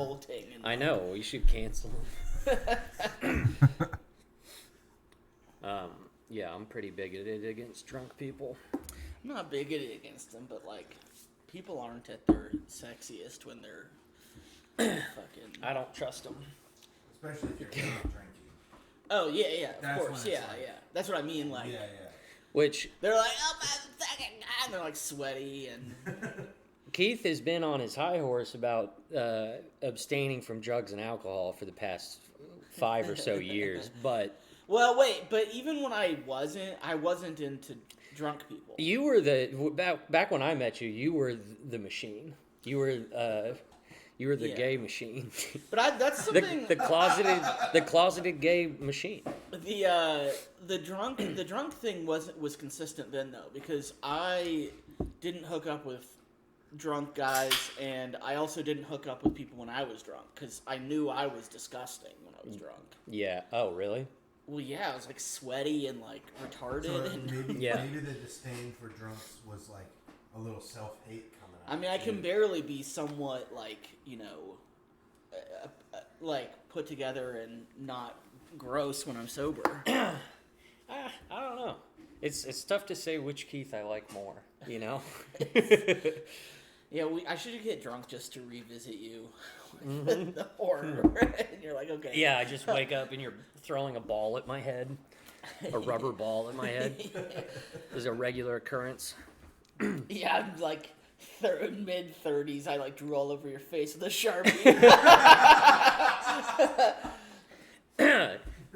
revolting. And I know. We should cancel them. Yeah, I'm pretty bigoted against drunk people. I'm not bigoted against them, but like, people aren't at their sexiest when they're fucking. I don't trust them. Especially if you're not drinking. Oh yeah, of That's course, when yeah, it's like- yeah. That's what I mean. Like, Yeah. Which they're like, oh my second guy, and they're like sweaty and. Keith has been on his high horse about abstaining from drugs and alcohol for the past 5 or so years, but Well, wait, but even when I wasn't into drunk people. you were back when I met you. You were the machine. You were the Yeah. gay machine. But that's something. the closeted gay machine. The drunk thing was consistent then though, because I didn't hook up with drunk guys, and I also didn't hook up with people when I was drunk because I knew I was disgusting when I was drunk. Yeah. Oh, really? Well, yeah, I was like sweaty and like retarded. So and maybe the disdain for drunks was like a little self-hate coming out. I mean, I can barely be somewhat like like put together and not gross when I'm sober. I don't know. It's tough to say which Keith I like more. You know. Yeah, I should get drunk just to revisit you. The horror. And you're like, okay. Yeah, I just wake up and you're throwing a ball at my head, a rubber ball at my head. Is a regular occurrence. Yeah, I'm like mid-30s. I like drew all over your face with a Sharpie.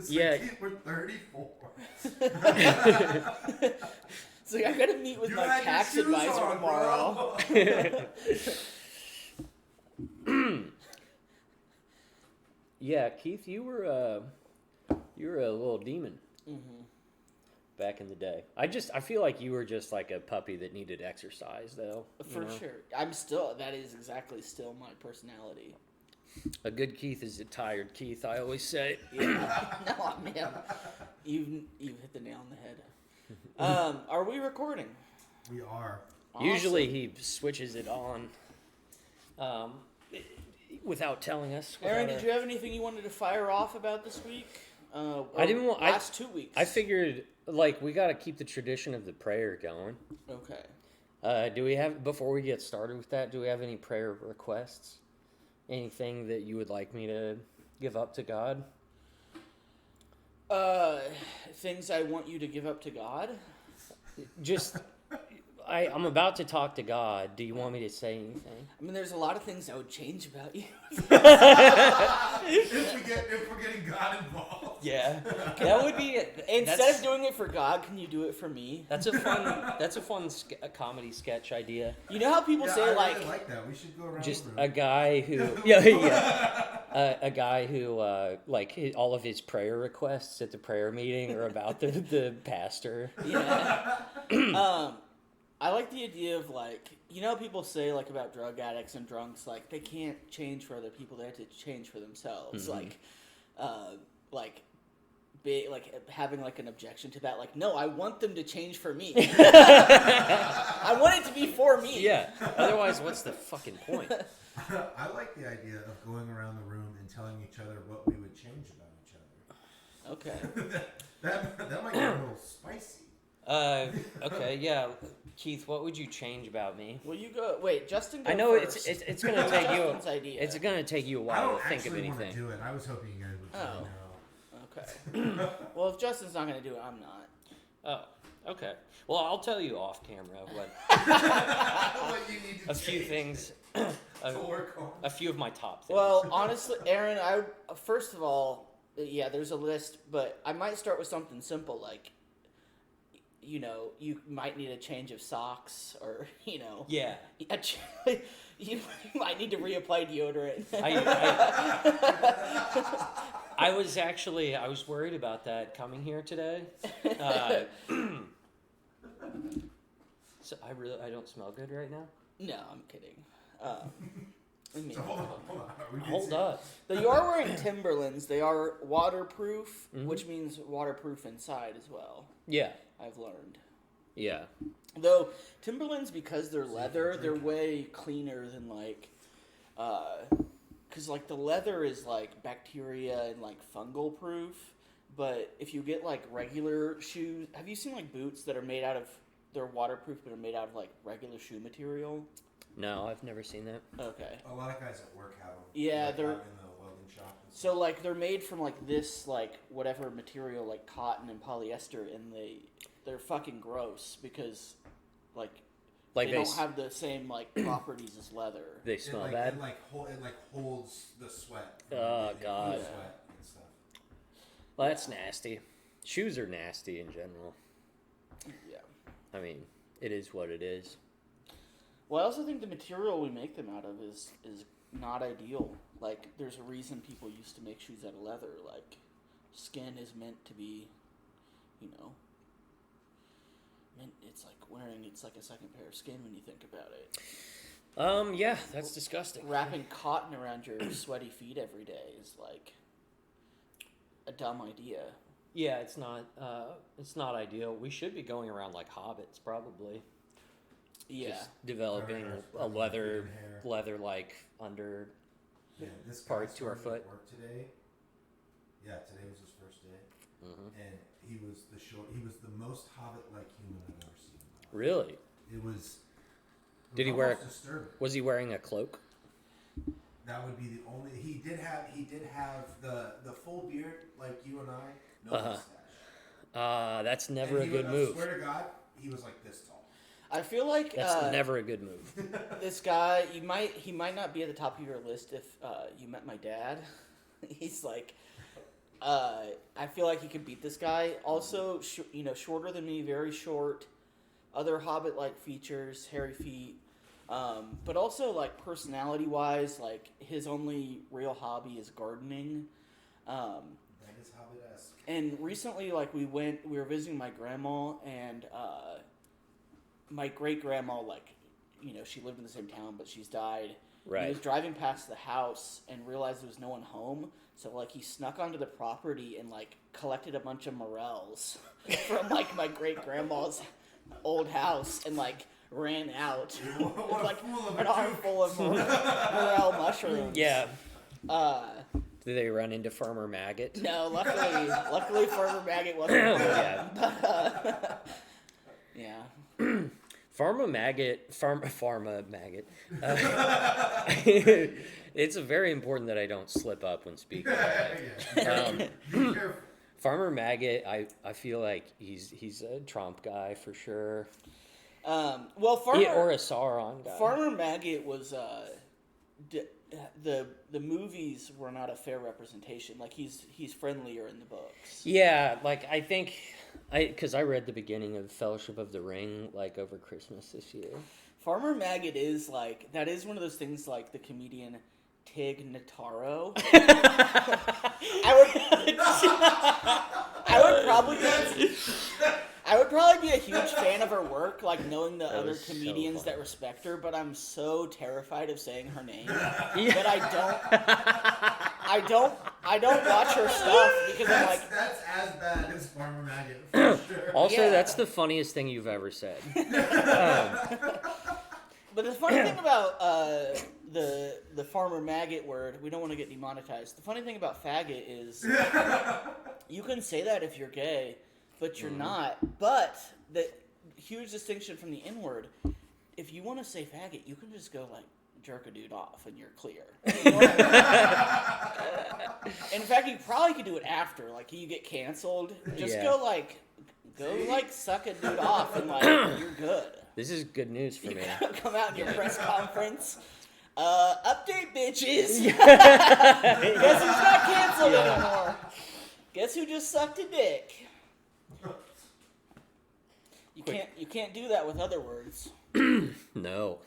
Yeah. We're 34. So I gotta meet with You my had your tax shoes advisor on, tomorrow. Yeah, Keith, you were a little demon back in the day. I feel like you were just like a puppy that needed exercise, though. For sure. That is exactly still my personality. A good Keith is a tired Keith, I always say. Yeah. No, man. You've hit the nail on the head. Are we recording? We are. Awesome. Usually he switches it on without telling us. Aaron, did you have anything you wanted to fire off about this week? I didn't want... Last 2 weeks. I figured, like, we got to keep the tradition of the prayer going. Okay. Do we have, before we get started with that, do we have any prayer requests? Anything that you would like me to give up to God? Things I want you to give up to God? Just, I'm about to talk to God. Do you want me to say anything? I mean, there's a lot of things I would change about you. If we're getting God involved. Yeah. That would be it. Instead of doing it for God, can you do it for me? That's a fun comedy sketch idea. You know how people say, I like... really like that. We should go around Just the room. a guy who, a guy who, all of his prayer requests at the prayer meeting are about the pastor. Yeah. I like the idea of, like, you know how people say, like, about drug addicts and drunks, like, they can't change for other people, they have to change for themselves. Mm-hmm. Like having, like, an objection to that. Like, no, I want them to change for me. I want it to be for me. Yeah. Otherwise, what's the fucking point? I like the idea of going around the room and telling each other what we would change about each other. Okay. that might get a little spicy. Okay, yeah. Keith, what would you change about me? Well, you go. Wait, Justin. Go I know first. it's gonna take you. Justin's idea. It's gonna take you a I while don't to think of actually want to anything. do it. I was hoping you guys would say Oh. no. Okay. Well, if Justin's not going to do it, I'm not. Oh, okay. Well, I'll tell you off camera what What you need to a few change things, to work on. a few of my top things. Well, honestly, Aaron, first of all, yeah, there's a list, but I might start with something simple like, you know, you might need a change of socks, or yeah. You might need to reapply deodorant. I was worried about that coming here today. So I don't smell good right now. No, I'm kidding. So hold on. Are we Hold serious? up. So you are wearing Timberlands. They are waterproof, Mhm. which means waterproof inside as well. Yeah. I've learned. Yeah. Though Timberlands, because they're leather, they're way cleaner than like because like the leather is like bacteria and like fungal proof, but if you get like regular shoes, have you seen like boots that are made out of, they're waterproof but are made out of like regular shoe material? No, I've never seen that. Okay. A lot of guys at work have them. Yeah, like, they're out in the welding shop. And so like they're made from like this like whatever material like cotton and polyester, and they're fucking gross because like Like they don't have the same like properties as leather. They smell it, like, bad. It holds the sweat. Oh, God. Sweat and stuff. Well, that's nasty. Shoes are nasty in general. Yeah. I mean, it is what it is. Well, I also think the material we make them out of is not ideal. Like, there's a reason people used to make shoes out of leather. Like, skin is meant to be, you know, it's like a second pair of skin when you think about it. Yeah, that's disgusting. Wrapping cotton around your sweaty feet every day is like a dumb idea. Yeah, it's not ideal. We should be going around like hobbits, probably. Yeah. Just developing a leather like under this part guy to our started foot. Work today. Yeah, today was his first day, and he was the most hobbit-like human I've ever seen. Really? It was. Did he wear? Disturbing. Was he wearing a cloak? That would be the only. He did have the full beard like you and I. No mustache. That's never a good move. I swear to God, he was like this tall. I feel like that's never a good move. This guy, he might not be at the top of your list if you met my dad. He's like, I feel like he could beat this guy. Also, shorter than me, very short. Other Hobbit-like features, hairy feet. But also, like, personality-wise, like, his only real hobby is gardening. That is Hobbit-esque. And recently, like, we were visiting my grandma, and my great-grandma, like, she lived in the same town, but she's died. Right. He was driving past the house and realized there was no one home, so, like, he snuck onto the property and, like, collected a bunch of morels from, like, my great-grandma's old house and, like, ran out with, like, an armful of morel mushrooms. Yeah. Did they run into Farmer Maggot? No, luckily Farmer Maggot wasn't Yeah. But, yeah. Pharma Maggot. It's very important that I don't slip up when speaking. Be careful. Farmer Maggot, I feel like he's a Trump guy for sure. Well, or a Sauron guy. Farmer Maggot was the movies were not a fair representation. Like he's friendlier in the books. Yeah, like I think because I read the beginning of Fellowship of the Ring like over Christmas this year. Farmer Maggot is like that is one of those things like the comedian Tig Notaro. I would probably be a huge fan of her work, like knowing the other comedians that respect her, but I'm so terrified of saying her name that I don't watch her stuff because I'm like that's as bad as Farmer Maggot for sure. Also, that's the funniest thing you've ever said. But the funny thing about the Farmer Maggot word, we don't want to get demonetized. The funny thing about faggot is you can say that if you're gay, but you're not. But the huge distinction from the N word, if you want to say faggot, you can just go like jerk a dude off and you're clear. You know what I mean? In fact, you probably could do it after, like you get canceled. Just go suck a dude off and like you're good. This is good news for me. Come out in your press conference. Update, bitches. Guess who's not canceled anymore? Guess who just sucked a dick? You can't do that with other words. No.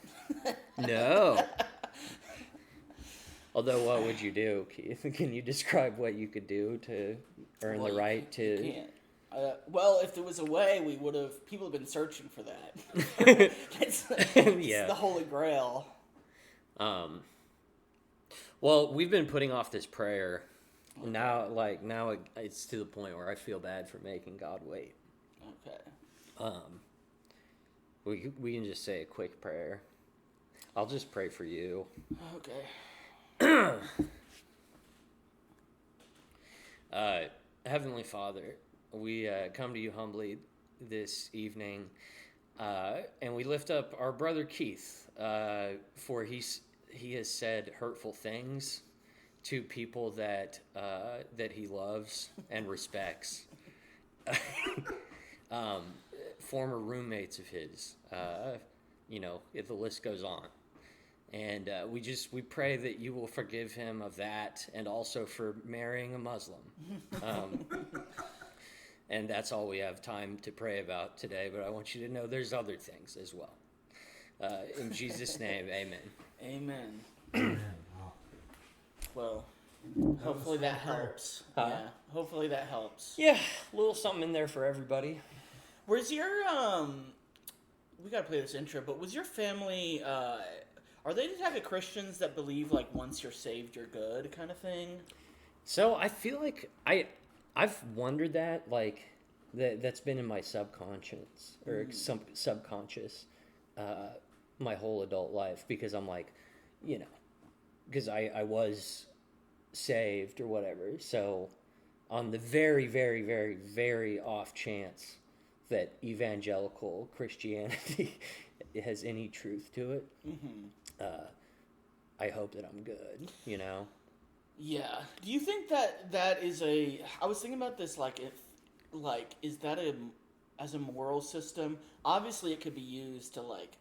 No. Although, what would you do, Keith? Can you describe what you could do to earn the right to? You can't. Well, if there was a way, people have been searching for that. It's the Holy Grail. Well, we've been putting off this prayer. Okay. Now it's to the point where I feel bad for making God wait. Okay. We can just say a quick prayer. I'll just pray for you. Okay. Heavenly Father, we come to you humbly this evening, and we lift up our brother Keith, for he has said hurtful things to people that he loves and respects. Former roommates of his, the list goes on. And we pray that you will forgive him of that, and also for marrying a Muslim. And that's all we have time to pray about today, but I want you to know there's other things as well. In Jesus' name, amen. Amen. Man, wow. Well, hopefully that helps. Huh? Yeah, hopefully that helps. Yeah, a little something in there for everybody. Was your we gotta play this intro, but was your family are they the type of Christians that believe like once you're saved you're good kind of thing? So I feel like I've wondered that, like that's been in my subconscious or subconscious my whole adult life, because I'm like, because I was saved or whatever. So on the very, very, very, very off chance that evangelical Christianity has any truth to it, I hope that I'm good, Yeah. Do you think that is I was thinking about this, is that as a moral system? Obviously it could be used to like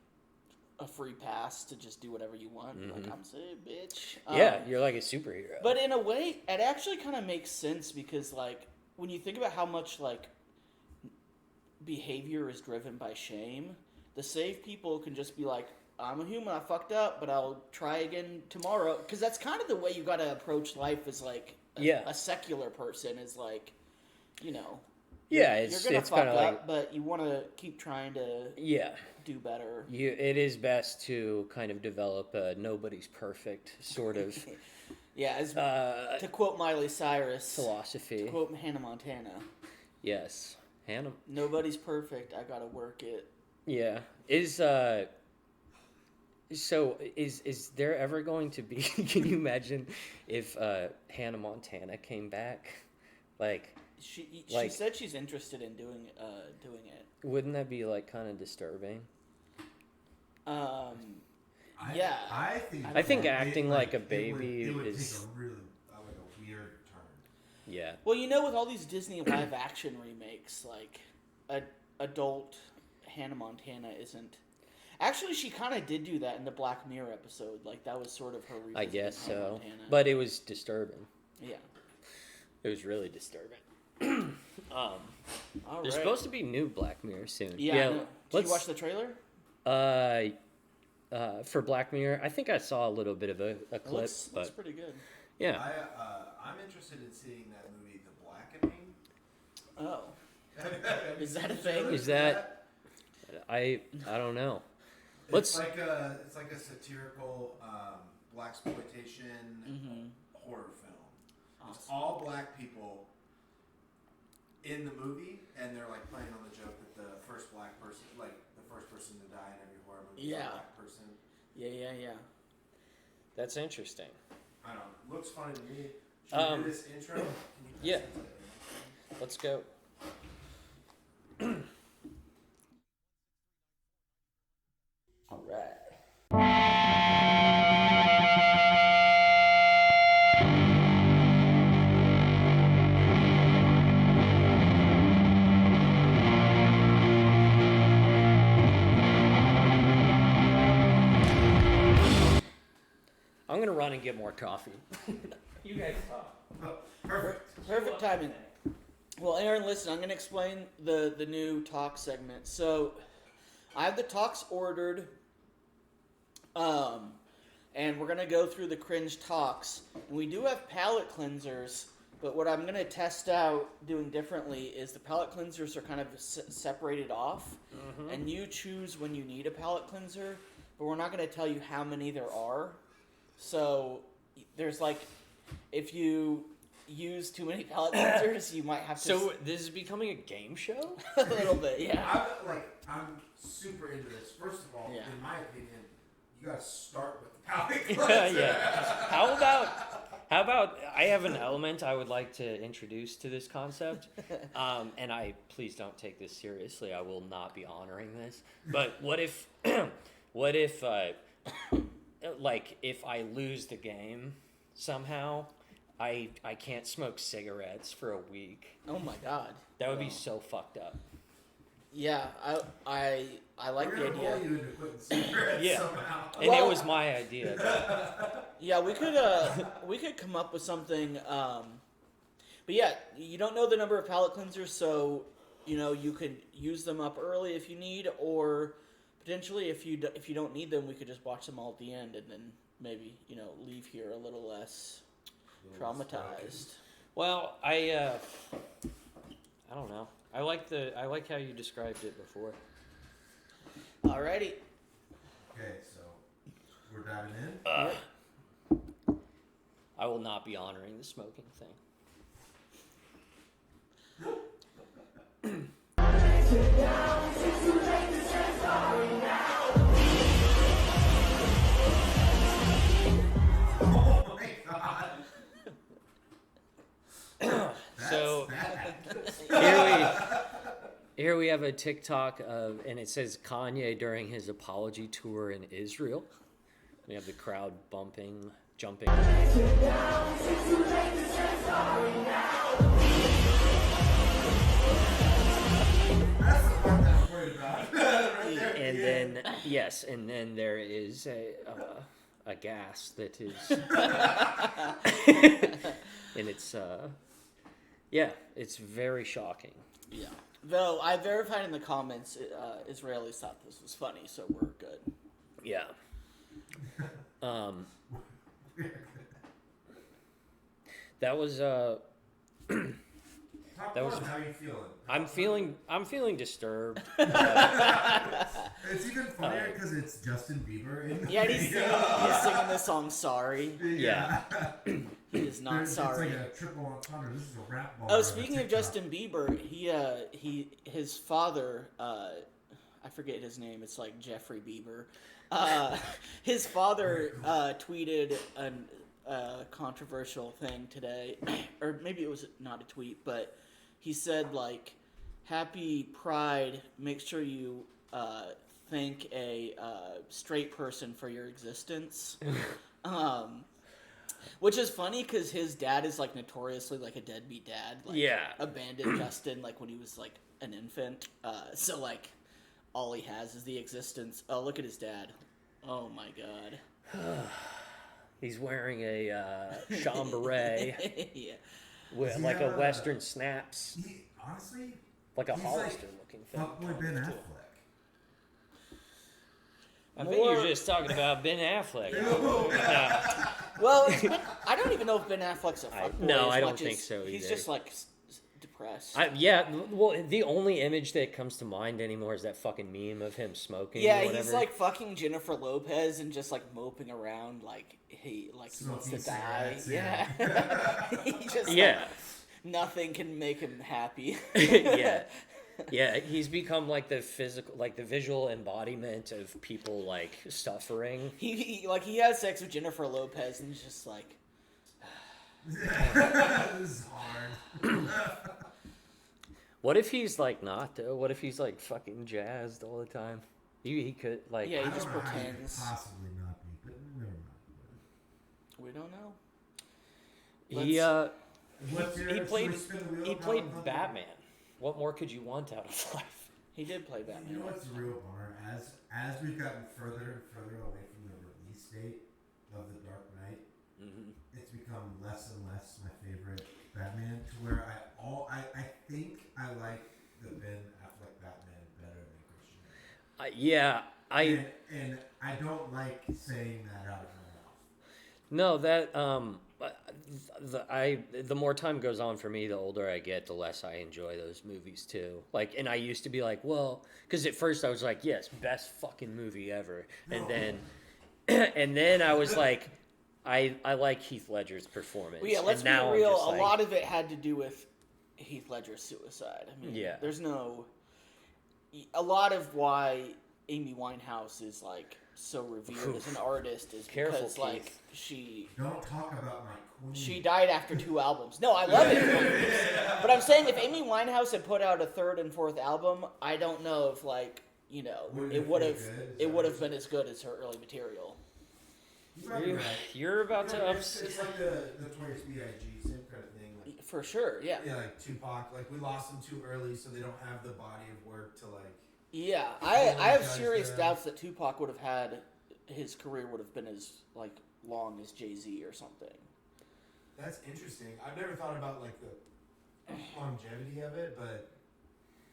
a free pass to just do whatever you want. Like, I'm saved, bitch. Yeah, you're like a superhero. But in a way, it actually kind of makes sense, because like when you think about how much like behavior is driven by shame, the saved people can just be like, I'm a human, I fucked up, but I'll try again tomorrow. Because that's kind of the way you got to approach life as like a secular person, is like, Yeah, you're gonna fuck up, like, but you want to keep trying to do better. It is best to kind of develop a nobody's perfect sort of to quote Miley Cyrus, philosophy. To quote Hannah Montana. Yes, Hannah. Nobody's perfect. I gotta work it. Yeah. Is there ever going to be? Can you imagine if Hannah Montana came back? Like. She said she's interested in doing it. Wouldn't that be like kind of disturbing? Yeah. I think acting like a baby it would is take a really a weird turn. Yeah. Well, with all these Disney live action remakes, like adult Hannah Montana isn't. Actually, she kind of did do that in the Black Mirror episode. Like that was sort of her. I guess Hannah so, Montana. but it was disturbing. Yeah. It was really disturbing. All There's supposed to be new Black Mirror soon. Yeah. Did you watch the trailer? For Black Mirror, I think I saw a little bit of a clip. Looks pretty good. Yeah. I'm interested in seeing that movie, The Blackening. Oh. Is that a thing? Is that? I don't know. It's like a satirical blaxploitation horror film. Awesome. It's all black people in the movie, and they're like playing on the joke that the first black person, like the first person to die in every horror movie, is a black person. Yeah. That's interesting. I don't know. Looks funny to me. Should we do this intro? Can you Yeah. Let's go. All right. I'm gonna run and get more coffee. You guys talk. Perfect timing. Well, Aaron, listen, I'm going to explain the new talk segment. So, I have the talks ordered, and we're going to go through the cringe talks. And we do have palate cleansers, but what I'm going to test out doing differently is the palate cleansers are kind of separated off, and you choose when you need a palate cleanser, but we're not going to tell you how many there are. So, there's like, if you use too many palate cleansers, you might have to. So this is becoming a game show? A little bit, yeah. I'm super into this. First of all, in my opinion, you gotta start with the palate cleanser. Yeah. How about I have an element I would like to introduce to this concept, and please don't take this seriously. I will not be honoring this. But what if, like if I lose the game somehow, I can't smoke cigarettes for a week. Oh my god. That would be so fucked up. Yeah, I like the idea. You into quitting cigarettes somehow. And it was my idea. But... Yeah, we could come up with something. But yeah, you don't know the number of palate cleansers, so you could use them up early if you need, or potentially if you don't need them, we could just watch them all at the end, and then maybe leave here a little less traumatized. Well, I don't know. I like how you described it before. Alrighty. Okay, so we're diving in. I will not be honoring the smoking thing. Oh my god. So here we have a TikTok and it says Kanye during his apology tour in Israel. We have the crowd jumping. That's the part that I'm worried about. And then and then there is a gas that is, and it's very shocking. Yeah. Though I verified in the comments, Israelis thought this was funny, so we're good. Yeah. That was Top one, how you feeling? I'm feeling disturbed. It's even funnier because it's Justin Bieber. He's singing the song "Sorry." Yeah. He is not sorry. It's like a triple entendre. This is a rap bar. Oh, speaking of Justin Bieber, his father, I forget his name. It's like Jeffrey Bieber. His father tweeted a controversial thing today, or maybe it was not a tweet, but he said like, "Happy Pride. Make sure you thank a straight person for your existence." Which is funny because his dad is like notoriously like a deadbeat dad. Like, abandoned Justin like when he was like an infant. So like all he has is the existence. Oh, look at his dad. Oh my god. He's wearing a chambray. Yeah. With like a Western snaps. Honestly, like a he's Hollister looking thing. Fuckboy Ben Affleck. I think you're just talking about Ben Affleck. Well, I don't even know if Ben Affleck's a fuckboy. No, I don't think so either. He's just like depressed. Well, the only image that comes to mind anymore is that fucking meme of him smoking. Yeah, or whatever. he's like fucking Jennifer Lopez and just like moping around like he like wants to die. Yeah. He just nothing can make him happy. Yeah, he's become like the visual embodiment of people like suffering. He has sex with Jennifer Lopez and he's just like, this is hard. What if he's like not though? What if he's like fucking jazzed all the time? He could like. Yeah, he just I don't know pretends. How he could possibly not be, but never mind. We don't know. He played Batman. What more could you want out of life? He did play Batman. You know what's the real bummer? As we've gotten further and further away from the release date of The Dark Knight, it's become less and less my favorite Batman. To where I think I like the Ben Affleck Batman better than Christian. And I don't like saying that out of my mouth. No, that the more time goes on for me, the older I get, the less I enjoy those movies too. Like, and I used to be like, well, because at first I was like, yes, best fucking movie ever, and then I was like, I like Heath Ledger's performance. Well, yeah, let's be real. A lot of it had to do with Heath Ledger's suicide. I mean, there's a lot of why Amy Winehouse is like so revered as an artist is Careful, because like Keith. she Don't talk about my queen. she died after 2 albums. No, I love it. But I'm saying if Amy Winehouse had put out a 3rd and 4th album, I don't know if like, you know, it would have been as good as her early material. You might be right. You're about to It's like the Notorious B.I.G. same kind of thing. Like, For sure, yeah. yeah, like Tupac. Like we lost him too early, so they don't have the body of work to like. Yeah, I have serious doubts that Tupac would have had his career would have been as like long as Jay-Z or something. That's interesting. I've never thought about like the longevity of it, but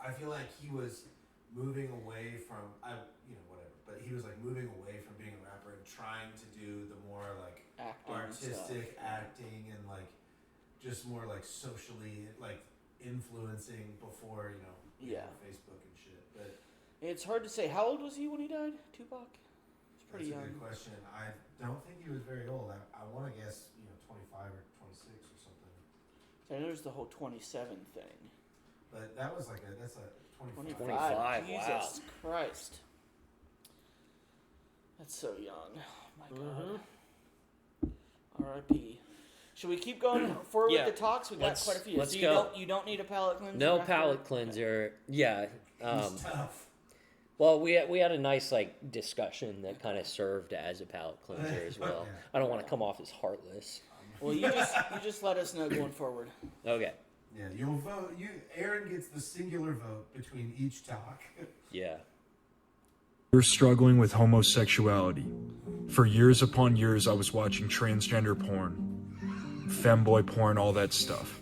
I feel like he was moving away from whatever. But he was like moving away from being a rapper and trying to do the more like Acting artistic acting and like just more like socially like influencing before Facebook and shit. But it's hard to say. How old was he when he died, Tupac? He's pretty that's young. a good question. I don't think he was very old. I want to guess 25 or 26 or something. So I know there's the whole 27 thing. But that was like that's a 25. 25, Jesus Christ. That's so young. Oh my God. R.I.P. Should we keep going forward with the talks? We got quite a few. Let's so go. You don't need a palate cleanser. No after? palate cleanser. Yeah. He's tough. Well, we had a nice like discussion that kind of served as a palate cleanser as well. Yeah. I don't want to come off as heartless. Well, you just let us know going forward. Okay. Yeah, you'll vote. Aaron gets the singular vote between each talk. Yeah. You're struggling with homosexuality. For years upon years, I was watching transgender porn, femboy porn, all that stuff.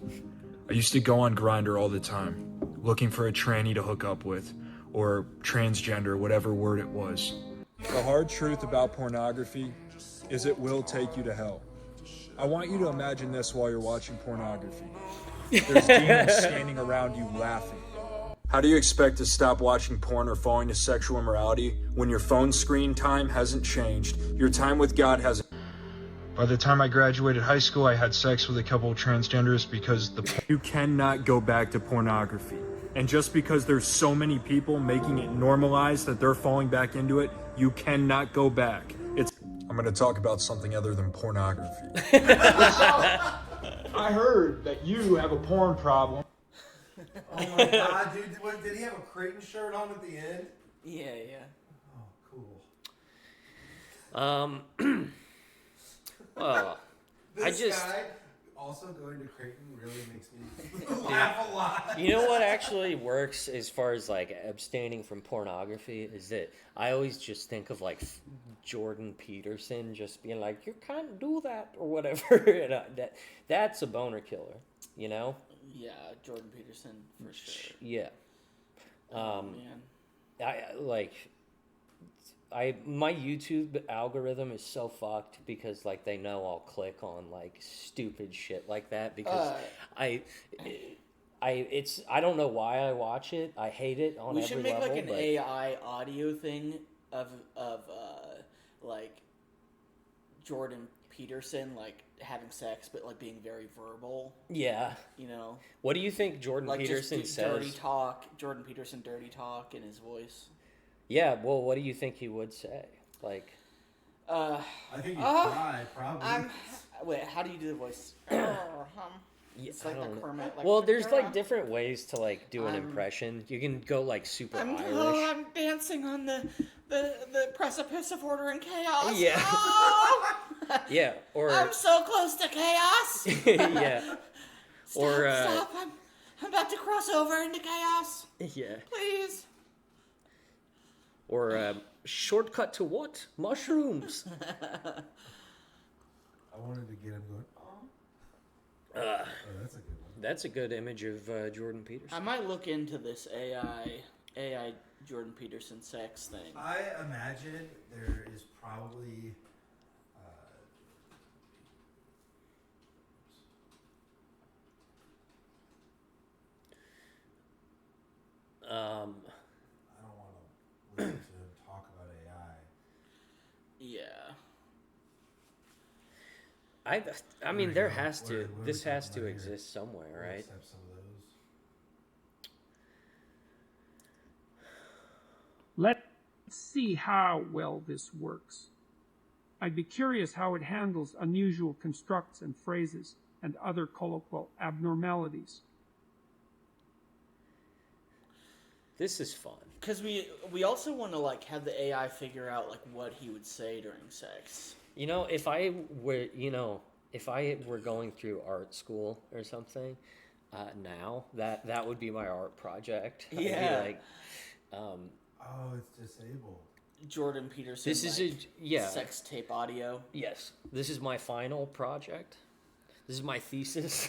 I used to go on Grindr all the time, looking for a tranny to hook up with, or transgender, whatever word it was. The hard truth about pornography is it will take you to hell. I want you to imagine this while you're watching pornography. There's demons standing around you laughing. How do you expect to stop watching porn or falling to sexual immorality when your phone screen time hasn't changed? Your time with God hasn't. By the time I graduated high school, I had sex with a couple of transgenders because you cannot go back to pornography. And just because there's so many people making it normalized that they're falling back into it, you cannot go back. I'm going to talk about something other than pornography. I heard that you have a porn problem. Oh my God, dude! Did he have a Creighton shirt on at the end? Yeah. Oh, cool. Well, This guy also going to Creighton really makes me laugh a lot. you know what actually works as far as like abstaining from pornography is that I always just think of like Jordan Peterson just being like, you can't do that or whatever. And that's a boner killer, you know? Yeah, Jordan Peterson for sure. Yeah. Man. My YouTube algorithm is so fucked because like they know I'll click on like stupid shit like that because I don't know why I watch it. I hate it on every level. We should make like an AI audio thing of like Jordan Peterson like having sex but like being very verbal. Yeah. You know. What do you think Jordan like Peterson just says? Dirty talk. Jordan Peterson dirty talk in his voice. Yeah, well, what do you think he would say? Like, I think he'd cry, probably. Wait, how do you do the voice? It's like the Kermit. Like, well, there's like different ways to like do an impression. You can go like super Irish. I'm dancing on the precipice of order and chaos. Yeah. Oh! Yeah, or I'm so close to chaos. yeah. Stop! I'm about to cross over into chaos. Yeah. Please. Or shortcut to what? Mushrooms. I wanted to get him going. Oh, that's a good one. That's a good image of Jordan Peterson. I might look into this AI Jordan Peterson sex thing. I imagine there is probably. I don't want to listen to him talk about AI. Yeah. I mean, there has Where to. we This has talking to about here? exist somewhere, right? Let's have some of those. see how well this works. I'd be curious how it handles unusual constructs and phrases and other colloquial abnormalities. This is fun. Because we also want to like have the AI figure out like what he would say during sex. You know, if I were going through art school or something, now that would be my art project. I'd Yeah. be like, Oh, it's disabled. Jordan Peterson. this is like, yeah. sex tape audio. Yes, this is my final project. This is my thesis.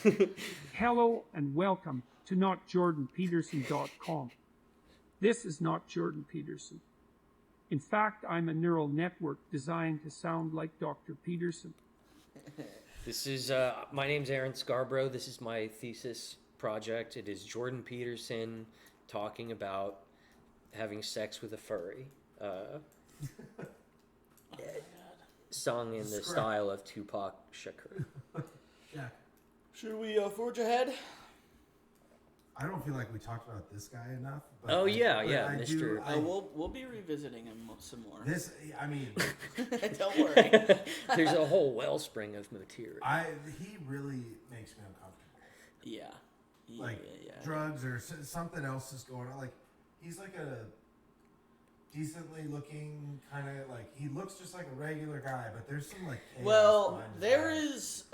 Hello and welcome to notjordanpeterson.com. This is not Jordan Peterson. In fact, I'm a neural network designed to sound like Dr. Peterson. This is my name's Aaron Scarborough. This is my thesis project. It is Jordan Peterson talking about having sex with a furry. Oh my god. Sung in the style of Tupac Shakur. Yeah. Should we forge ahead? I don't feel like we talked about this guy enough. But Oh, yeah, but yeah, I Mr. do- I- We'll be revisiting him some more. This, I mean, Don't worry. There's a whole wellspring of material. he really makes me uncomfortable. Yeah. Like yeah. drugs or something else is going on. Like he's like a decently looking kind of like he looks just like a regular guy, but there's some like chaos Well, behind his there eyes. is.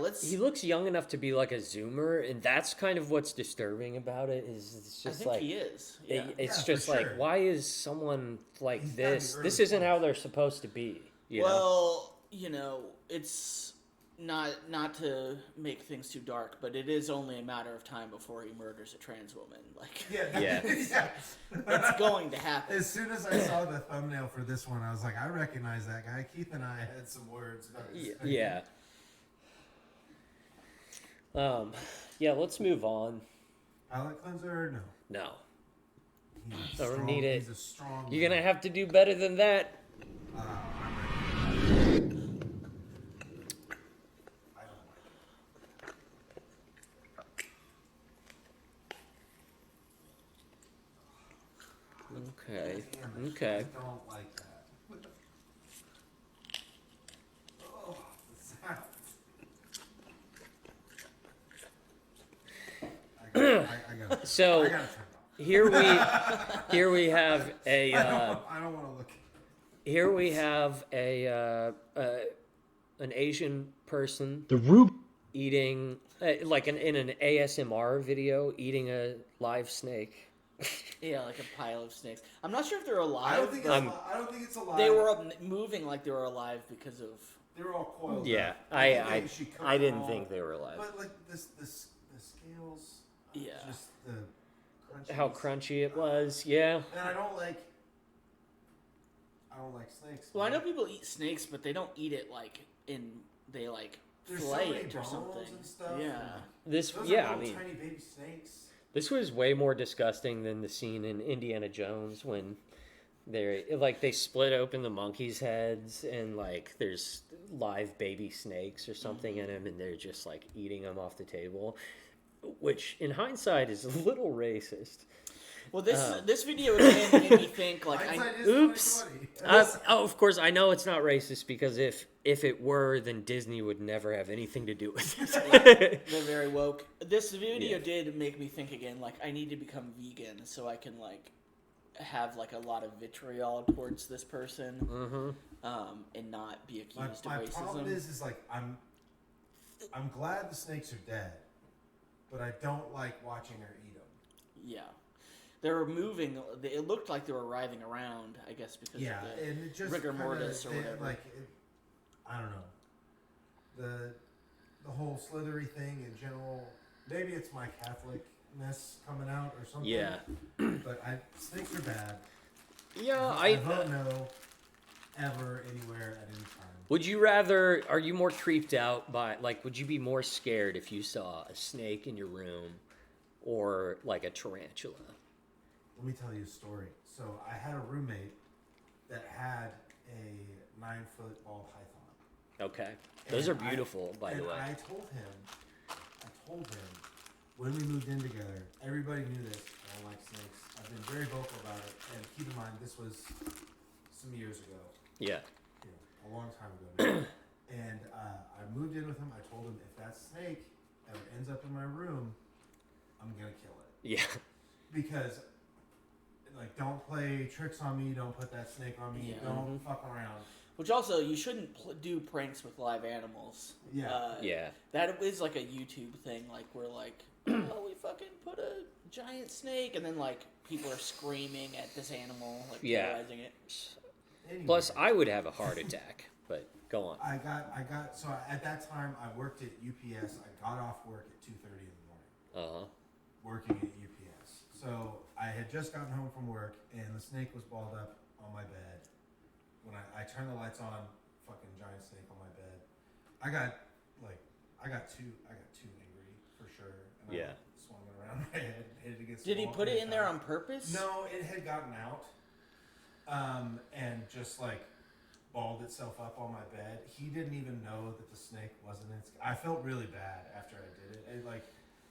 Let's. He looks young enough to be like a Zoomer, and that's kind of what's disturbing about it. Is it's I just think like he is. Yeah. it's Yeah, for just like, sure. why is someone like He's gotta be this? early This isn't 20s. how they're supposed to be. You know? Well, it's not to make things too dark, but it is only a matter of time before he murders a trans woman. Like, Yeah, Yeah. yeah. it's going to happen. As soon as I saw the thumbnail for this one, I was like, I recognize that guy. Keith and I had some words about his thing. Yeah. Yeah. Let's move on. Palate cleanser? No. No, He's Don't strong, need it. He's a strong. you're gonna have to do better than that. I'm ready. I don't like Okay. it. Damn it. Okay. I don't like that. Oh, the sound. I got So I gotta turn it off. here we have a. I don't want to look. Here we have an Asian person The Rube. eating like in an ASMR video eating a live snake. Yeah, like a pile of snakes. I'm not sure if they're alive. I don't think it's. but I don't think it's alive. they were moving like they were alive because of. They were all coiled. Yeah, up. I think she cooked I didn't them think all. they were alive. But like the scales. Yeah. Just the. Crunchiness. How crunchy it was, yeah. And I don't like snakes. Well, I man. know people eat snakes, but they don't eat it like they like There's so fillet many it or bones something. and stuff, Yeah. and This Those yeah, are I little mean tiny baby snakes. this was way more disgusting than the scene in Indiana Jones when they split open the monkeys' heads and like there's live baby snakes or something in them and they're just like eating them off the table, which in hindsight is a little racist. Well, this video again made me think like Hindsight is Oops. 20/20. Of course, I know it's not racist because if it were, then Disney would never have anything to do with it. they're very woke. This video Yeah. did make me think again. Like I need to become vegan so I can like have like a lot of vitriol towards this person, and not be accused My of problem racism. is like I'm glad the snakes are dead, but I don't like watching her eat them. Yeah. They were moving. It looked like they were writhing around. I guess because Yeah, of the and it just rigor kinda- mortis or they- whatever. Like, I don't know. The whole slithery thing in general. Maybe it's my Catholicness coming out or something. Yeah. But snakes are bad. Yeah, I vote no. Ever, anywhere, at any time. Would you rather? Are you more creeped out by like? Would you be more scared if you saw a snake in your room, or like a tarantula? Let me tell you a story. So I had a roommate that had a 9-foot ball python. Okay, those And are beautiful, by the way. I told him when we moved in together, everybody knew this, and I like snakes. I've been very vocal about it, and keep in mind this was some years ago. Yeah. You know, a long time ago now. And I moved in with him. I told him if that snake ever ends up in my room, I'm gonna kill it. Yeah. Because, like, don't play tricks on me. Don't put that snake on me. Yeah. Don't fuck around. Which also, you shouldn't do pranks with live animals. Yeah. Yeah. That is like a YouTube thing. Like, we're like, oh, we fucking put a giant snake, and then like people are screaming at this animal, like terrorizing it. Anyway, Plus, I would have a heart attack. But go on. I got. So at that time, I worked at UPS. I got off work at 2:30 in the morning. Working at UPS. So I had just gotten home from work, and the snake was balled up on my bed. When I turned the lights on, fucking giant snake on my bed. I got too angry for sure. And I swung it around my head, hit it against. Did he put it in there on purpose? No, it had gotten out, and just like balled itself up on my bed. He didn't even know that the snake wasn't in. I felt really bad after I did it.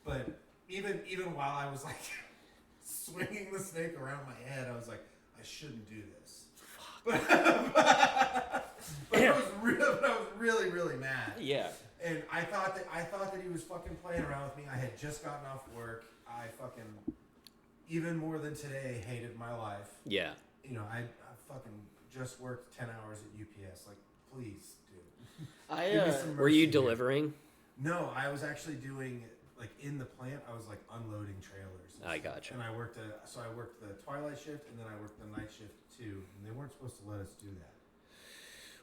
But even while I was like swinging the snake around my head, I was like, I shouldn't do this. But I was really, really mad. Yeah. And I thought that he was fucking playing around with me. I had just gotten off work. I fucking, even more than today, hated my life. Yeah. You know, I fucking just worked 10 hours at UPS. Like, please, dude. Give me some Were you mercy delivering? here. No, I was actually doing, like, in the plant, I was like unloading trailers. I gotcha. And I worked the twilight shift, and then I worked the night shift too. And they weren't supposed to let us do that.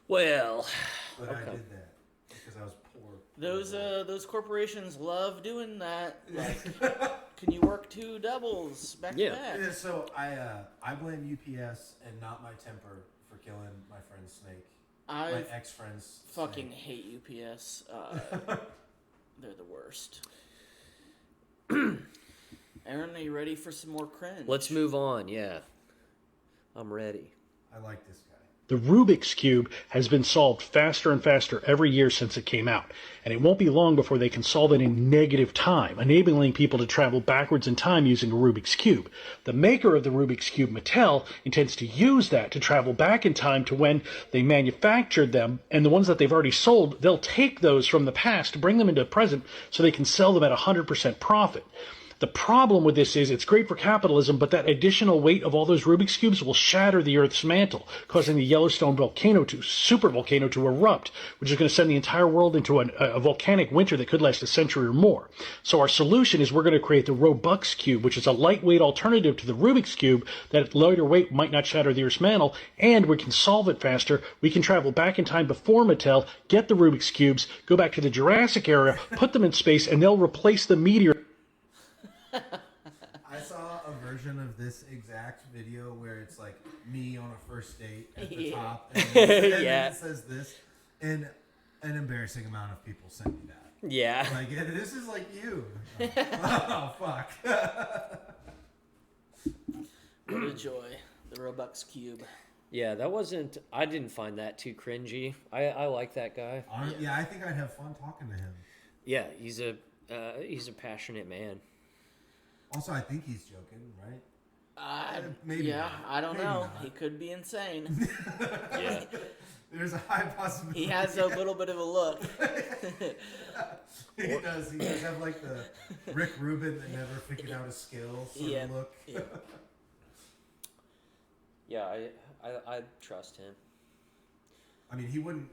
Well, But okay. I did that because I was poor. Those corporations love doing that. Like, can you work 2 doubles back to back? Yeah, so I blame UPS and not my temper for killing my friend's snake. My ex-friend's fucking snake. hate UPS. They're the worst. Aaron, are you ready for some more cringe? Let's move on. Yeah. I'm ready. I like this guy. The Rubik's Cube has been solved faster and faster every year since it came out, and it won't be long before they can solve it in negative time, enabling people to travel backwards in time using a Rubik's Cube. The maker of the Rubik's Cube, Mattel, intends to use that to travel back in time to when they manufactured them, and the ones that they've already sold, they'll take those from the past, bring them into the present, so they can sell them at 100% profit. The problem with this is it's great for capitalism, but that additional weight of all those Rubik's Cubes will shatter the Earth's mantle, causing the Yellowstone supervolcano to erupt, which is going to send the entire world into a volcanic winter that could last a century or more. So our solution is we're going to create the Robux Cube, which is a lightweight alternative to the Rubik's Cube that lighter weight might not shatter the Earth's mantle, and we can solve it faster. We can travel back in time before Mattel, get the Rubik's Cubes, go back to the Jurassic era, put them in space, and they'll replace the meteor. I saw a version of this exact video where it's like me on a first date at the top, and then it says this, and an embarrassing amount of people sent me that. Yeah. Like, this is like you. Oh, fuck. What a joy. The Robux Cube. Yeah, that wasn't... I didn't find that too cringy. I like that guy. Yeah, I think I'd have fun talking to him. Yeah, he's a passionate man. Also, I think he's joking, right? Maybe Yeah, not. I don't Maybe know. not. He could be insane. Yeah. There's a high possibility. He has a little bit of a look. He does. He does have like the Rick Rubin that never figured out his skills sort of look. Yeah. Yeah, I trust him. I mean, he wouldn't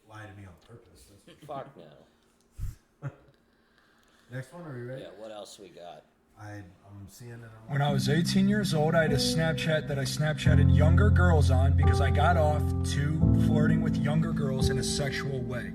lie to me on purpose. That's Fuck no. Next one, are we ready? Yeah, what else we got? I'm seeing it. When I was 18 years old, I had a Snapchat that I Snapchatted younger girls on because I got off to flirting with younger girls in a sexual way.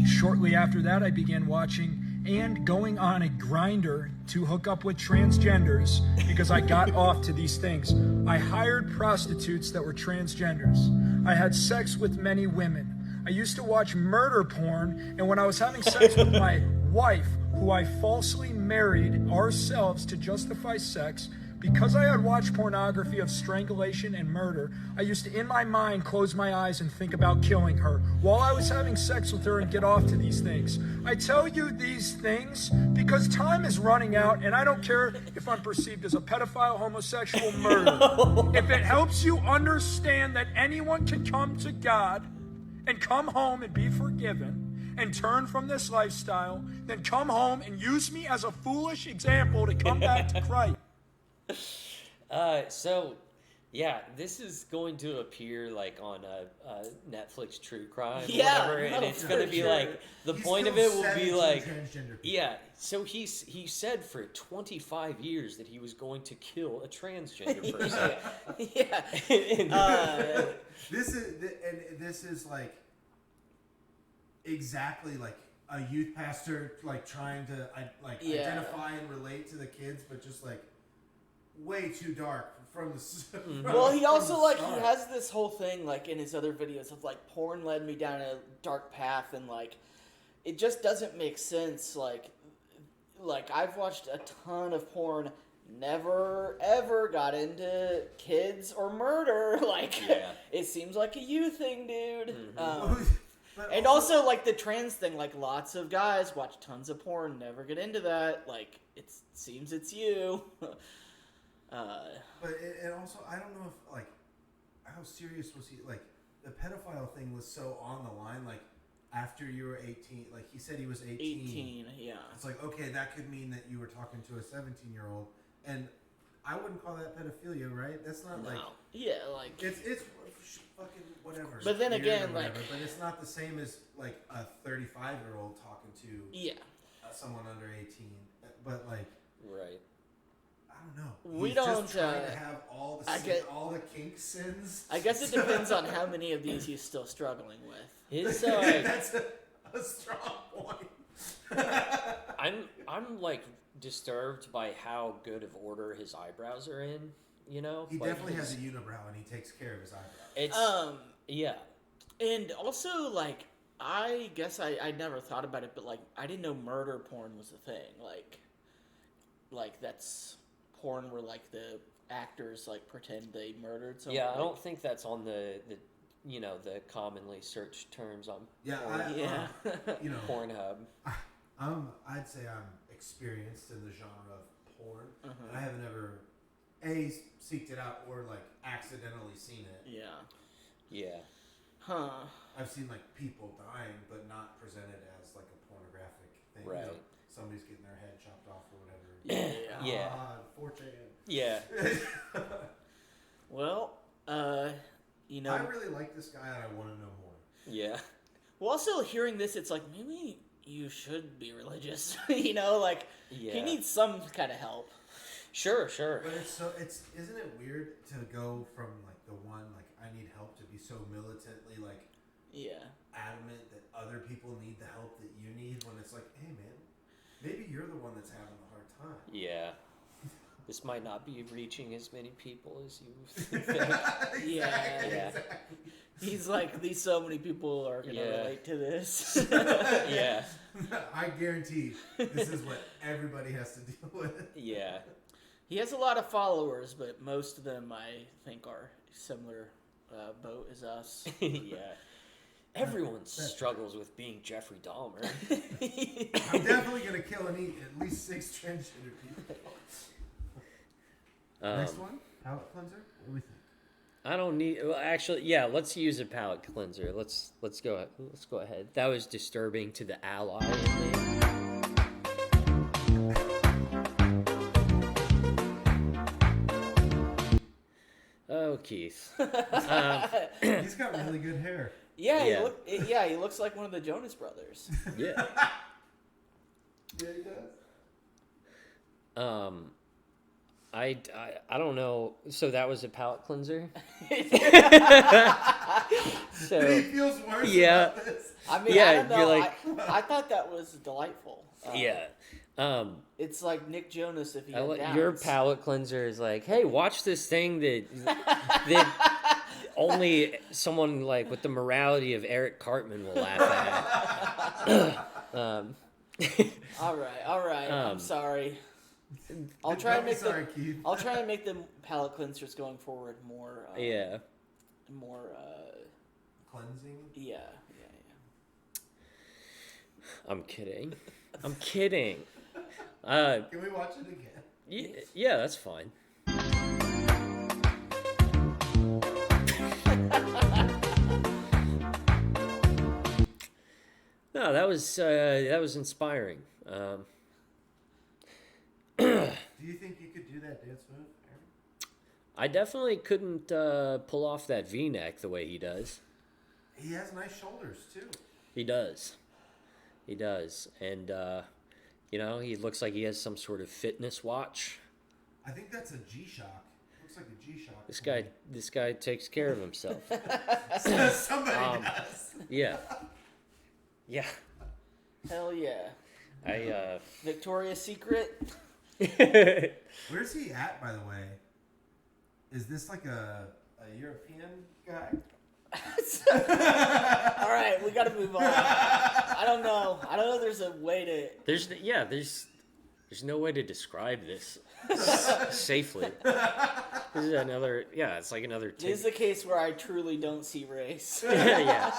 Shortly after that, I began watching and going on a grinder to hook up with transgenders because I got off to these things. I hired prostitutes that were transgenders. I had sex with many women. I used to watch murder porn, and when I was having sex with my wife, who I falsely married ourselves to justify sex Because I had watched pornography of strangulation and murder, I used to, in my mind, close my eyes and think about killing her while I was having sex with her and get off to these things. I tell you these things because time is running out, and I don't care if I'm perceived as a pedophile, homosexual, murderer. If it helps you understand that anyone can come to God and come home and be forgiven and turn from this lifestyle, then come home and use me as a foolish example to come back to Christ. So, yeah, this is going to appear like on a Netflix true crime or whatever, and it's going to be like, the point of it will be like, yeah, so he said for 25 years that he was going to kill a transgender person. Yeah. This is like exactly like a youth pastor like trying to identify and relate to the kids, but just like way too dark from the. Well, he also like he has this whole thing like in his other videos of like porn led me down a dark path, and like it just doesn't make sense. Like I've watched a ton of porn, never ever got into kids or murder. Like it seems like a you thing, dude. And also, like, the trans thing, like, lots of guys watch tons of porn, never get into that. Like, it seems it's you. But it also, I don't know if, like, how serious was he? Like, the pedophile thing was so on the line, like, after you were 18, like, he said he was 18. 18, yeah. It's like, okay, that could mean that you were talking to a 17-year-old. And I wouldn't call that pedophilia, right? That's not, like... Yeah, like... It's fucking whatever. But then again, whatever, like... But it's not the same as, like, a 35-year-old talking to someone under 18. But, like... Right. I don't know. We He's don't... just trying to have all the kink sins. I guess it depends on how many of these he's still struggling with. His, That's a strong point. I'm, like, disturbed by how good of order his eyebrows are in. You know, he like definitely has a unibrow, and he takes care of his eyebrows. It's yeah, and also like I guess I never thought about it, but like I didn't know murder porn was a thing. Like that's porn where like the actors like pretend they murdered someone. Yeah, I don't think that's on the the commonly searched terms on Pornhub. I'd say I'm experienced in the genre of porn, and I haven't ever seeked it out or like accidentally seen it. Yeah. Huh. I've seen like people dying, but not presented as like a pornographic thing. Right. You know, somebody's getting their head chopped off or whatever. Yeah. 4chan. Yeah. Well, I really like this guy, and I want to know more. Yeah. Well, also hearing this, it's like maybe you should be religious. He needs some kind of help. Sure. But isn't it weird to go from like the one like I need help to be so militantly like adamant that other people need the help that you need, when it's like, hey man, maybe you're the one that's having a hard time. Yeah. This might not be reaching as many people as you think. Exactly. He's like, so many people are going to relate to this. Yeah. I guarantee this is what everybody has to deal with. Yeah. He has a lot of followers, but most of them, I think, are similar boat as us. Yeah. Everyone struggles with being Jeffrey Dahmer. I'm definitely going to kill and eat at least 6 transgender people. Next one? Palate cleanser? What do we think? I don't need. Well, actually, yeah. Let's use a palate cleanser. Let's go. Let's go ahead. That was disturbing to the ally in me. Oh, Keith. He's got really good hair. Yeah. He looks like one of the Jonas Brothers. Yeah. Yeah, he does. I don't know. So that was a palate cleanser. So He feels worse yeah. about this. I mean, Yeah, I don't know. you're like- I thought that was delightful. Yeah. It's like Nick Jonas if he had downs. Your palate cleanser is like, hey, watch this thing that only someone like with the morality of Eric Cartman will laugh at. All right. I'm sorry. I'll try and make Sorry, Keith. I'll try and make the palate cleansers going forward more. More. Cleansing. Yeah. I'm kidding. I'm kidding. Can we watch it again? Yeah, that's fine. No, that was inspiring. Do you think you could do that dance move, Aaron? I definitely couldn't pull off that V-neck the way he does. He has nice shoulders too. He does, and he looks like he has some sort of fitness watch. I think that's a G-Shock. Looks like a G-Shock. This guy takes care of himself. Somebody does. Yeah. Hell yeah. Victoria's Secret. Where's he at, by the way? Is this like a European guy? All right, we got to move on. I don't know. There's a way to. There's no way to describe this safely. This is another. Yeah, it's like another. This is the case where I truly don't see race. Yeah.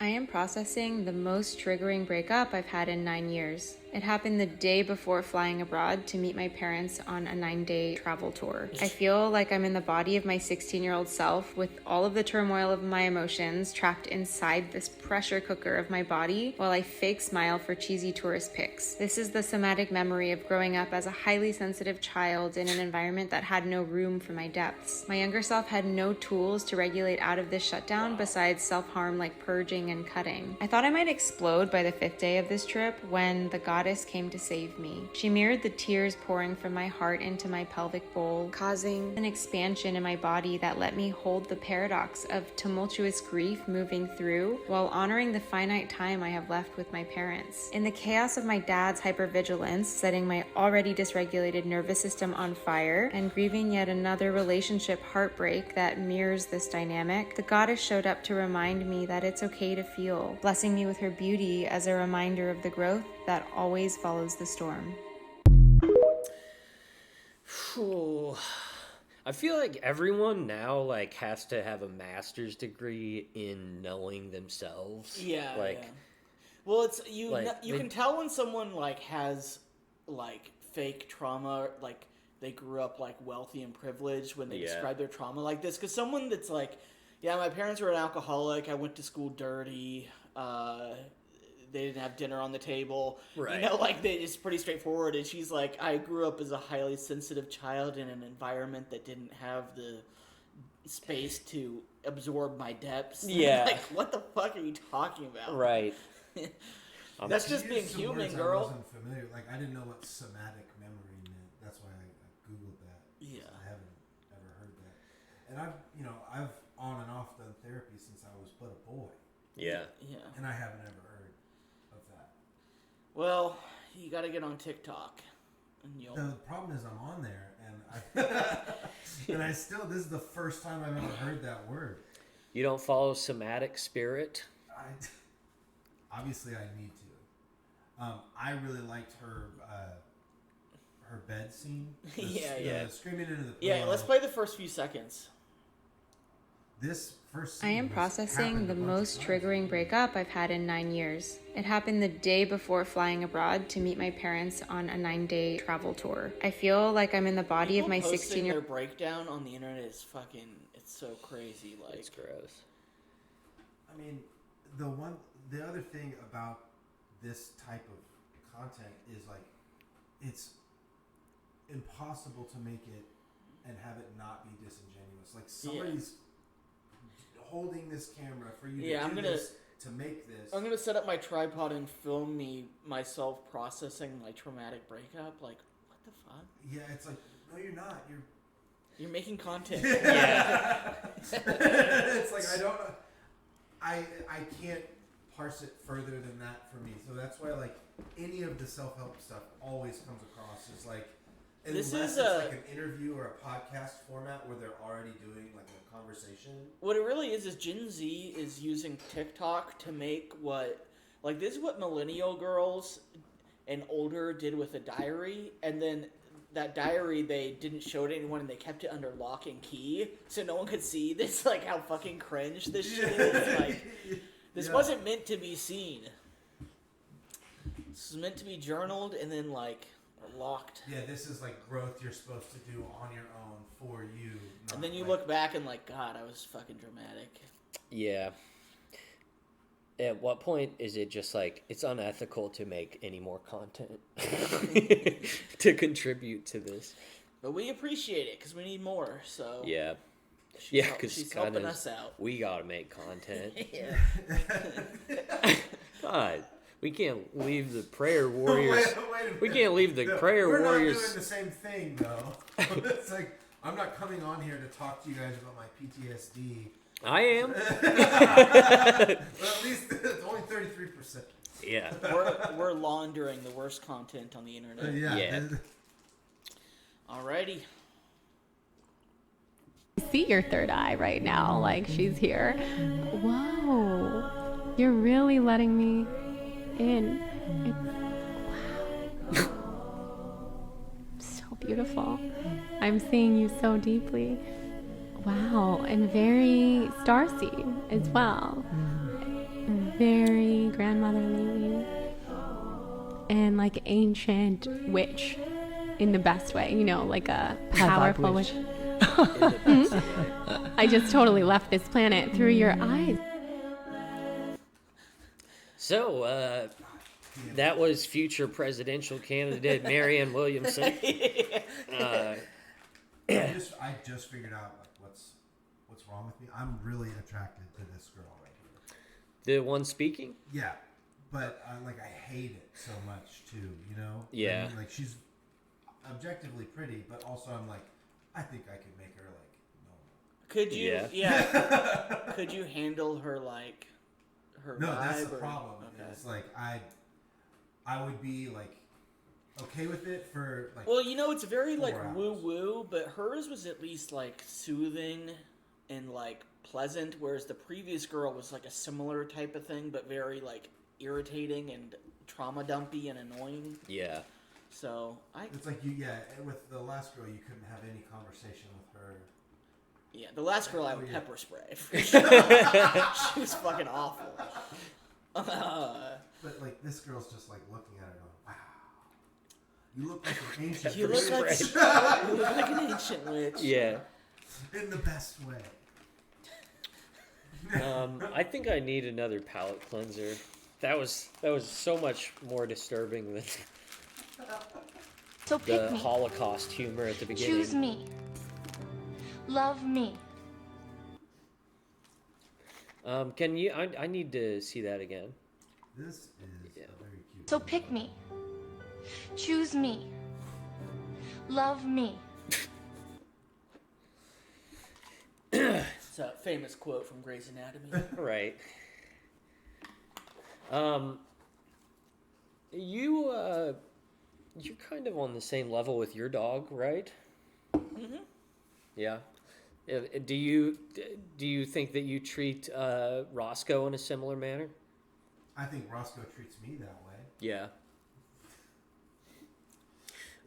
I am processing the most triggering breakup I've had in 9 years. It happened the day before flying abroad to meet my parents on a 9-day travel tour. I feel like I'm in the body of my 16-year-old self with all of the turmoil of my emotions trapped inside this pressure cooker of my body while I fake smile for cheesy tourist pics. This is the somatic memory of growing up as a highly sensitive child in an environment that had no room for my depths. My younger self had no tools to regulate out of this shutdown besides self-harm like purging and cutting. I thought I might explode by the 5th day of this trip when the goddess came to save me. She mirrored the tears pouring from my heart into my pelvic bowl, causing an expansion in my body that let me hold the paradox of tumultuous grief moving through while honoring the finite time I have left with my parents. In the chaos of my dad's hypervigilance, setting my already dysregulated nervous system on fire and grieving yet another relationship heartbreak that mirrors this dynamic, the goddess showed up to remind me that it's okay to feel, blessing me with her beauty as a reminder of the growth that always follows the storm. I feel like everyone now has to have a master's degree in knowing themselves. Yeah. Like, yeah. Well, it's you can tell when someone has fake trauma, they grew up wealthy and privileged when they describe their trauma like this. Because someone that's yeah, my parents were an alcoholic. I went to school dirty. They didn't have dinner on the table. Right. It's pretty straightforward. And she's like, I grew up as a highly sensitive child in an environment that didn't have the space to absorb my depths. Yeah. What the fuck are you talking about? Right. That's just being Some human, words girl. I wasn't familiar. I didn't know what somatic memory meant. That's why I googled that. Yeah. I haven't ever heard that. And I've on and off done therapy since I was but a boy. Yeah. Yeah. And I haven't ever heard of that. Well, you got to get on TikTok. And The problem is I'm on there, and I still, this is the first time I've ever heard that word. You don't follow somatic spirit? Obviously, I need to. I really liked her bed scene. Yeah. Screaming into the pillow. Yeah, let's play the first few seconds. This first I scene am was processing happened the a bunch most of times. triggering breakup I've had in 9 years. It happened the day before flying abroad to meet my parents on a 9-day travel tour. I feel like I'm in the body of my 16-year Their breakdown on the internet is fucking. It's so crazy. It's gross. I mean, the other thing about this type of content is it's impossible to make it and have it not be disingenuous. Somebody's holding this camera for you to do this, to make this. I'm gonna set up my tripod and film myself processing my traumatic breakup. What the fuck? Yeah, it's no, you're not. You're making content. Yeah. It's I don't know. I can't parse it further than that for me. So that's why any of the self-help stuff always comes across as This Unless is it's like an interview or a podcast format where they're already doing like a conversation. what it really is Gen Z is using TikTok to make what, like, this is what millennial girls and older did with a diary, and then that diary they didn't show to anyone and they kept it under lock and key so no one could see this, like, how fucking cringe this shit is. Like, this wasn't meant to be seen. This is meant to be journaled and then, like, locked. Yeah, this is like growth you're supposed to do on your own for you. And then you look back and like, God, I was fucking dramatic. Yeah. At what point is it just like it's unethical to make any more content to contribute to this? But we appreciate it because we need more. So Yeah. she's Because she's helping us out. we gotta make content. Yeah. God, we can't leave the prayer warriors. Wait a minute. We can't leave the prayer we're warriors. not doing the same thing though. It's like I'm not coming on here to talk to you guys about my PTSD. I am. But at least it's only 33%. Yeah. We're laundering the worst content on the internet. Yeah. Alrighty. See your third eye right now, like she's here. Whoa, you're really letting me in. Wow. So beautiful. I'm seeing you so deeply. Wow, and very starseed as well. Very grandmotherly. And like ancient witch in the best way, you know, like a powerful witch. I just totally left this planet through your eyes. So, that was future presidential candidate Marianne Williamson. I just figured out like what's wrong with me. I'm really attracted to this girl right here. The one speaking? Yeah, but I hate it so much too. You know? Yeah. I mean, like she's objectively pretty, but also I'm like, I think I could make her like normal. Could you? Yeah. Could you handle her like her No, vibe? that's the or- problem. Okay. It's like I would be like okay with it for like. Well, you know, it's very like 4 hours. woo woo, but hers was at least like soothing and like pleasant, whereas the previous girl was like a similar type of thing, but very like irritating and trauma dumpy and annoying. Yeah. So It's like with the last girl, you couldn't have any conversation with her. Yeah, the last girl I would yeah. pepper spray. For sure. She was fucking awful. But like this girl's just like looking at her going, wow, you look like an ancient You look like, spray. you look like an ancient witch. Yeah. in the best way. I think I need another palate cleanser. That was so much more disturbing than So pick the me. Holocaust humor at the beginning. Choose me. Love me. Can you? I need to see that again. This is a very cute. So pick me. Choose me. Love me. It's a famous quote from Grey's Anatomy. Right. You're kind of on the same level with your dog, right? Mm-hmm. Yeah. Do you think that you treat Roscoe in a similar manner? I think Roscoe treats me that way. Yeah.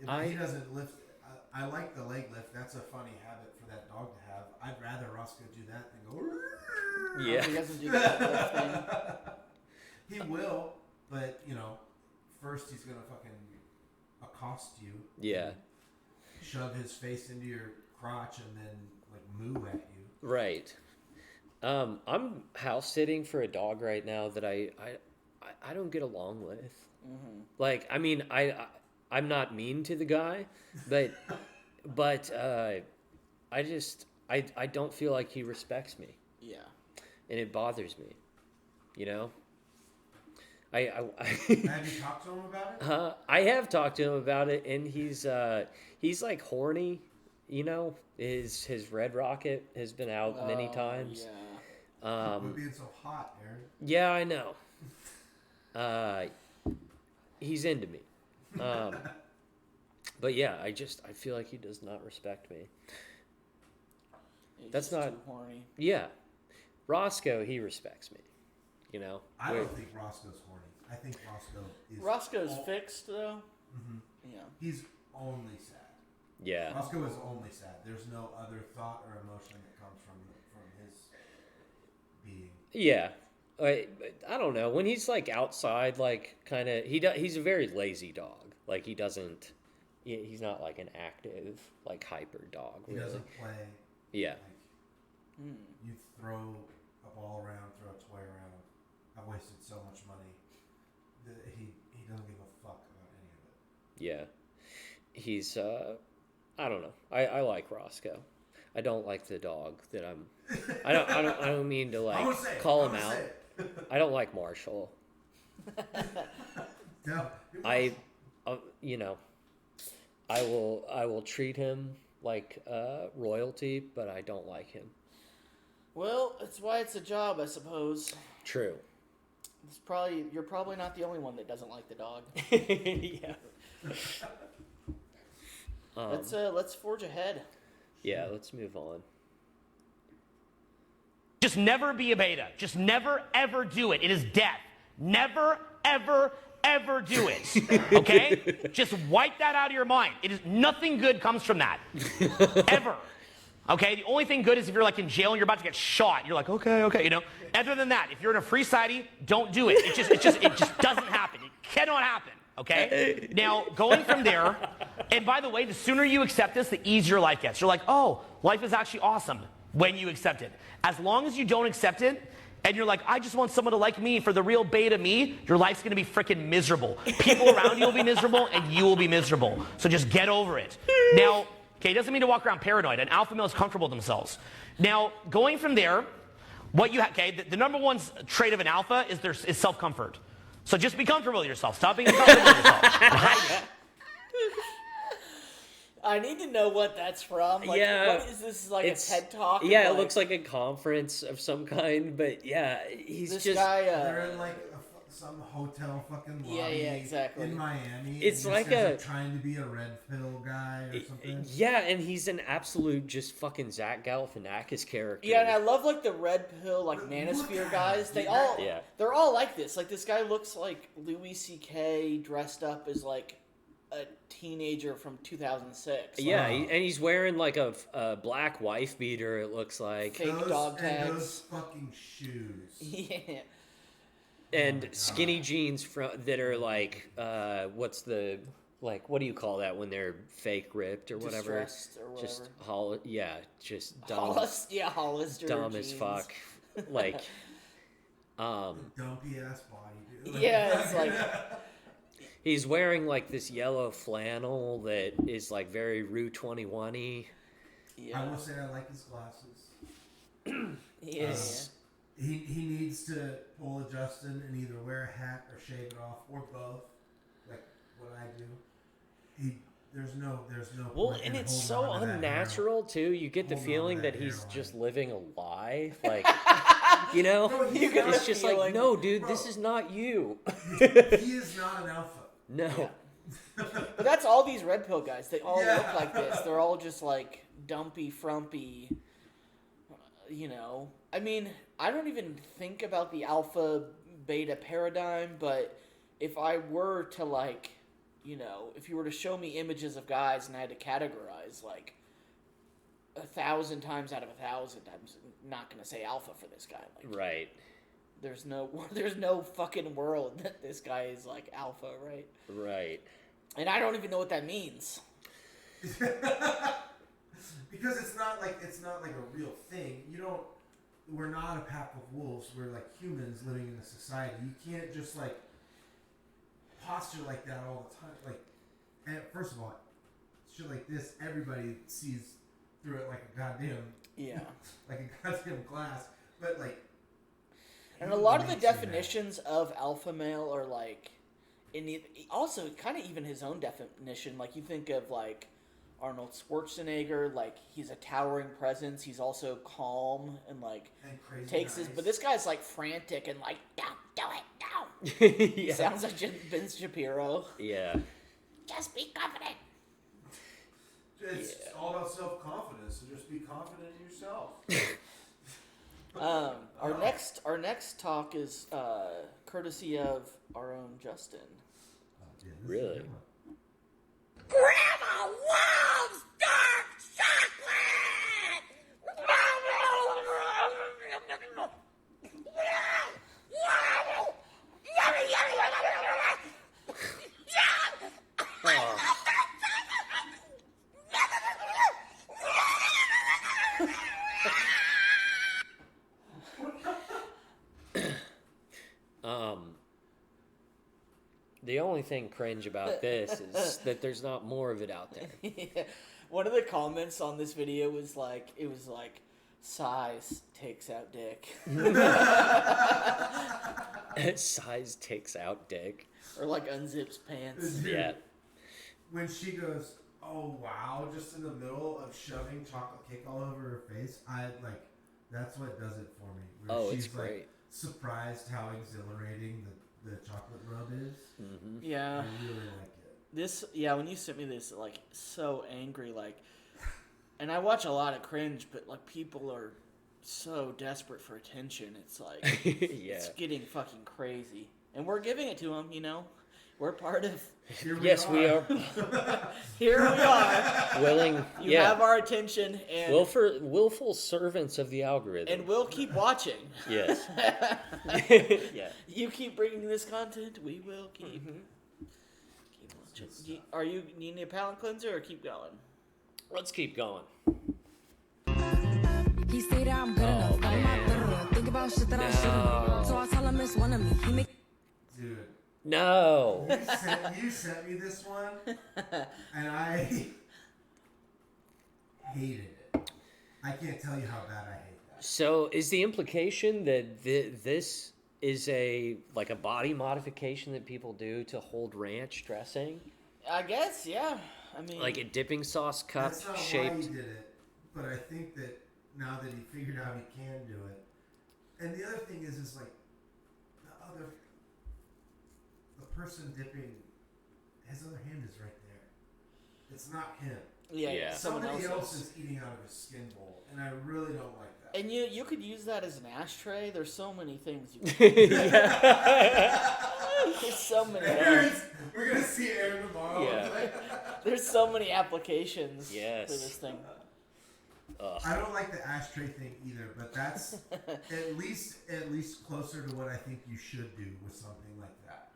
If he doesn't lift. I like the leg lift. That's a funny habit for that dog to have. I'd rather Roscoe do that than go. Yeah. He doesn't do that thing. He will, but first he's gonna fucking accost you. Yeah. Shove his face into your crotch and then like moo at you. Right. I'm house sitting for a dog right now that I don't get along with. Mm-hmm. Like, I mean, I'm not mean to the guy, but I don't feel like he respects me, Yeah. and it bothers me. You know. I Have you talked to him about it? I have talked to him about it, and he's like horny. You know, his Red Rocket has been out many times. Yeah. Quit being so hot, Aaron. Yeah, I know. But yeah, I feel like he does not respect me. He's That's just not too horny. Yeah, Roscoe, he respects me. You know. I don't think Roscoe's horny. I think Roscoe's fixed though. Mm-hmm. Yeah. He's only sad. Yeah. Roscoe is only sad. There's no other thought or emotion that comes from his being. Yeah. I don't know. When he's like outside, like kind of, he's a very lazy dog. Like he's not like an active, like hyper dog. He doesn't play. Yeah. Like, you throw a ball around, throw a toy around. I've wasted so much money. He doesn't give a fuck about any of it. Yeah. He's I don't know. I like Roscoe. I don't like the dog that I'm. I don't mean to like call him out. I don't like Marshall. No. You know, I will treat him like royalty, but I don't like him. Well, that's why it's a job, I suppose. True. You're probably not the only one that doesn't like the dog. Yeah. Let's forge ahead. Yeah, let's move on. Just never be a beta. Just never, ever do it. It is death. Never, ever, ever do it. Okay? Just wipe that out of your mind. It is nothing good comes from that. Ever. Okay? The only thing good is if you're like in jail and you're about to get shot. You're like, okay, you know. Other than that, if you're in a free society, don't do it. It just doesn't happen. It cannot happen. Okay? Now, going from there, and by the way, the sooner you accept this, the easier life gets. You're like, oh, life is actually awesome when you accept it. As long as you don't accept it, and you're like, I just want someone to like me for the real beta me, your life's gonna be freaking miserable. People around you will be miserable, and you will be miserable. So just get over it. Now, okay, it doesn't mean to walk around paranoid. An alpha male is comfortable with themselves. Now, going from there, the number one trait of an alpha is self-comfort. So just be comfortable with yourself. Stop being uncomfortable with yourself. I need to know what that's from. Like, yeah. What is this, like a TED Talk? Yeah, it looks like a conference of some kind, but yeah, this guy, they're in like some hotel fucking lobby exactly. in Miami. It's like trying to be a red pill guy or something. Yeah, and he's an absolute just fucking Zach Galifianakis character. Yeah, and I love like the red pill, like manosphere guys. They're all like this. Like this guy looks like Louis C.K. dressed up as like a teenager from 2006. Yeah, and he's wearing like a black wife beater. It looks like fake dog tags. And those fucking shoes. Yeah. And skinny jeans that are like, what do you call that when they're fake ripped or whatever? Distressed or whatever. Just dumb. Hollister dumb jeans. as fuck. Like, dumpy ass body, dude. Yeah, it's like. He's wearing like this yellow flannel that is like very Rue 21-y. Yeah. I will say I like his glasses. Yes. He needs to pull a Justin and either wear a hat or shave it off or both, like what I do. There's no. Well, and it's so unnatural too. You get the feeling that he's just living a lie, like you know. No, it's just like, no, dude, this is not you. He is not an alpha. No. Yeah. But that's all these red pill guys. They all look like this. They're all just like dumpy, frumpy. You know, I mean, I don't even think about the alpha beta paradigm, but if I were to like, you know, if you were to show me images of guys and I had to categorize like 1,000 times out of 1,000, I'm not gonna say alpha for this guy. Like, right. There's no fucking world that this guy is like alpha, right? Right. And I don't even know what that means. Because it's not like a real thing. We're not a pack of wolves. We're like humans living in a society. You can't just like posture like that all the time. Like, and first of all, shit like this, everybody sees through it like a goddamn like a goddamn glass. But like, and a lot of the definitions of alpha male are like, also kind of even his own definition. Like you think of like Arnold Schwarzenegger, like he's a towering presence. He's also calm and like takes his. But this guy's like frantic and like, don't do it, no. He sounds like Ben Shapiro. Yeah. Just be confident. It's all about self-confidence, so just be confident in yourself. Our next talk is courtesy of our own Justin. Really? Grandma loves dark chocolate! The only thing cringe about this is that there's not more of it out there. Yeah. One of the comments on this video was like, size takes out dick. Size takes out dick. Or like unzips pants. Dude, Yeah. When she goes, oh wow, just in the middle of shoving chocolate cake all over her face, that's what does it for me. Oh, she's it's great. Surprised how exhilarating the chocolate rub is. Mm-hmm. Yeah. I really like it. When you sent me this, like, so angry, like, and I watch a lot of cringe, but like people are so desperate for attention. It's like, it's getting fucking crazy, and we're giving it to them. You know, we're part of. Yes, we are. Here we are. Willing. You have our attention, and willful servants of the algorithm. and we'll keep watching. Yes. Yeah. You keep bringing this content, we will keep. Keep watching. Are you needing a palate cleanser or keep going? Let's keep going. He say that I'm good enough. I'm not good enough. Think about shit that I shouldn't. So I tell him it's one of me. He make. Dude. No. You sent me this one, and I hated it. I can't tell you how bad I hate that. So is the implication that this is a body modification that people do to hold ranch dressing? I guess, yeah. I mean, Like a dipping sauce cup That's not shaped. why he did it, but I think that now that he figured out he can do it, and the other thing is like the person dipping, his other hand is right there. It's not him. yeah. Somebody else is eating out of his skin bowl, and I really don't like that. And you could use that as an ashtray. There's so many things you can do. There's so many. We're gonna see Aaron tomorrow. Yeah. There's so many applications Yes. for this thing. I don't like the ashtray thing either, but that's at least closer to what I think you should do with something like that,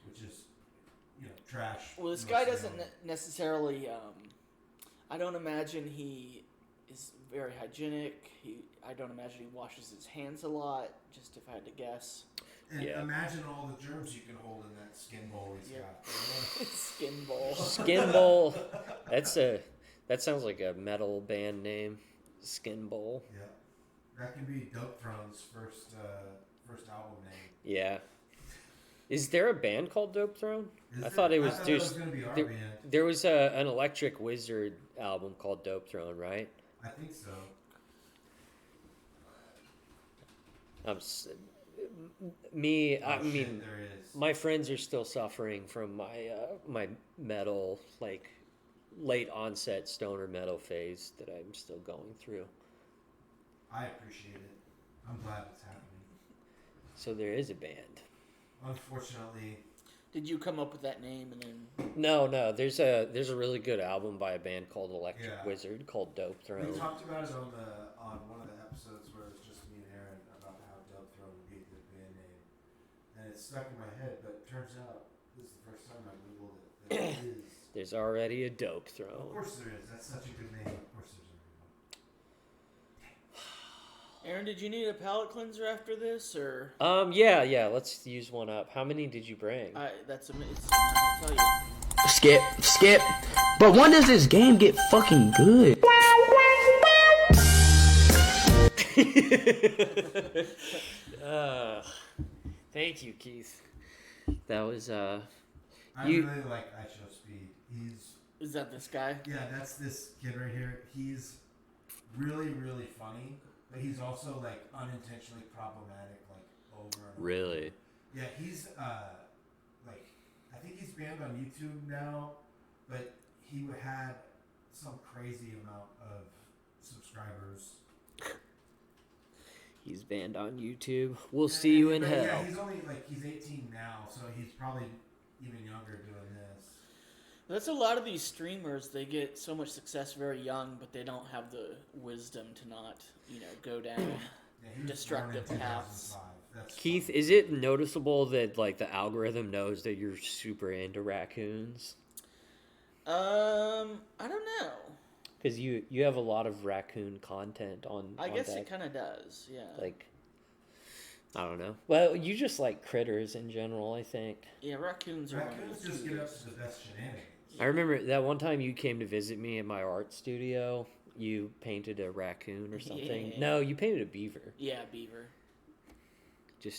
which is trash. Well, this guy doesn't necessarily. I don't imagine he is very hygienic. I don't imagine he washes his hands a lot. Just if I had to guess. And imagine all the germs you can hold in that skin bowl he's got. Skin bowl. Skin bowl. That sounds like a metal band name. Skin bowl. Yeah, that can be Dope Throne's first album name. Yeah. Is there a band called Dope Throne? I thought it was just. Gonna be our band. There was an Electric Wizard album called Dope Throne, right? I think so. My friends are still suffering from my metal, late onset stoner metal phase that I'm still going through. I appreciate it. I'm glad it's happening. So there is a band. Unfortunately. Did you come up with that name and then? No. There's a really good album by a band called Electric Wizard called Dope Throne. We talked about it on one of the episodes where it was just me and Aaron about how Dope Throne would be a good band name, and it stuck in my head. But it turns out this is the first time I googled it. That it is. There's already a Dope Throne. Of course there is. That's such a good name. Of course there's a Aaron, did you need a palate cleanser after this, or? Yeah. Let's use one up. How many did you bring? I'm not gonna tell you. Skip. But when does this game get fucking good? Thank you, Keith. That was I really like I Show Speed. Is that this guy? Yeah, that's this kid right here. He's really, really funny, but he's also unintentionally problematic, over and over. Really? Yeah, he's I think he's banned on YouTube now, but he had some crazy amount of subscribers. He's banned on YouTube. We'll see you in hell. Yeah, he's only he's 18 now, so he's probably even younger doing this. That's a lot of these streamers. They get so much success very young, but they don't have the wisdom to not, go down destructive paths. Keith, is it noticeable that the algorithm knows that you're super into raccoons? I don't know. Because you have a lot of raccoon content on. I guess it kind of does. Yeah. I don't know. Well, you just like critters in general, I think. Yeah, raccoons just get up to the best shenanigans. I remember that one time you came to visit me at my art studio. You painted a raccoon or something. Yeah. No, you painted a beaver. Yeah, beaver. You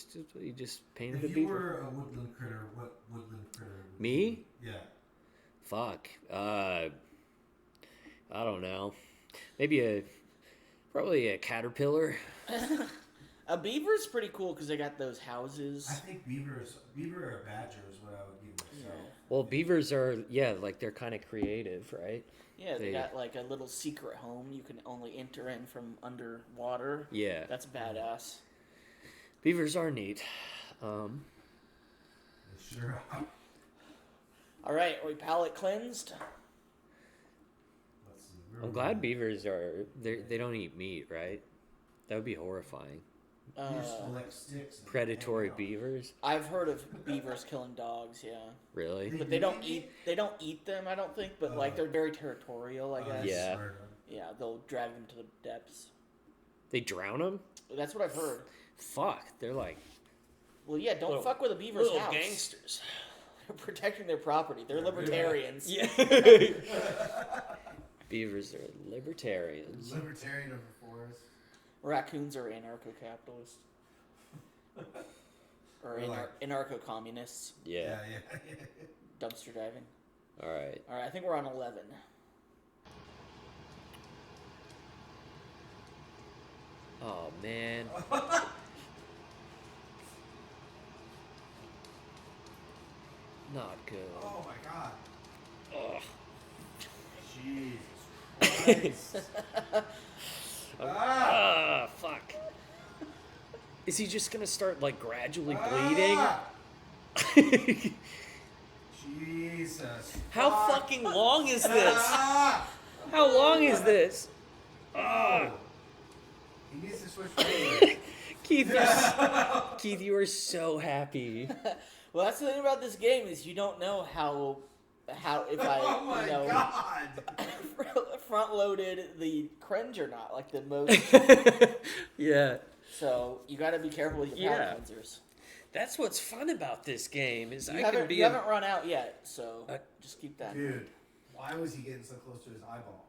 just painted a beaver. If you were a woodland critter, what woodland critter? Me? Yeah. Fuck. I don't know. Maybe probably a caterpillar. A beaver's pretty cool because they got those houses. I think beaver or badger is what I would give myself. Yeah. Well, beavers are they're kind of creative, right? Yeah, they got a little secret home you can only enter in from underwater. Yeah, that's badass. Beavers are neat. Sure. All right, are we palate cleansed? Let's see. I'm glad beavers they don't eat meat, right? That would be horrifying. Predatory beavers. I've heard of beavers killing dogs. Yeah. Really? But they don't eat them. I don't think. But they're very territorial. I guess. Yeah. Yeah, they'll drag them to the depths. They drown them? That's what I've heard. Fuck, they're like. Well, yeah, don't fuck with a beaver's little house. Gangsters. They're protecting their property. They're libertarians. Yeah. Beavers are libertarians. Libertarian of the forest. Raccoons are anarcho-capitalists. Or anarcho-communists. Yeah. Dumpster diving. All right, I think we're on 11. Oh, man. Not good. Oh, my God. Ugh. Jesus Christ. Fuck. Is he just gonna start gradually bleeding? Jesus. How fucking long is this? How long is this? He needs to switch fingers. Keith, you are so happy. Well, that's the thing about this game is you don't know how if I God. front loaded the cringe or not, the most. Yeah. So you got to be careful with your palate cleansers. That's what's fun about this game is you haven't run out yet, so just keep that. Dude, why was he getting so close to his eyeball?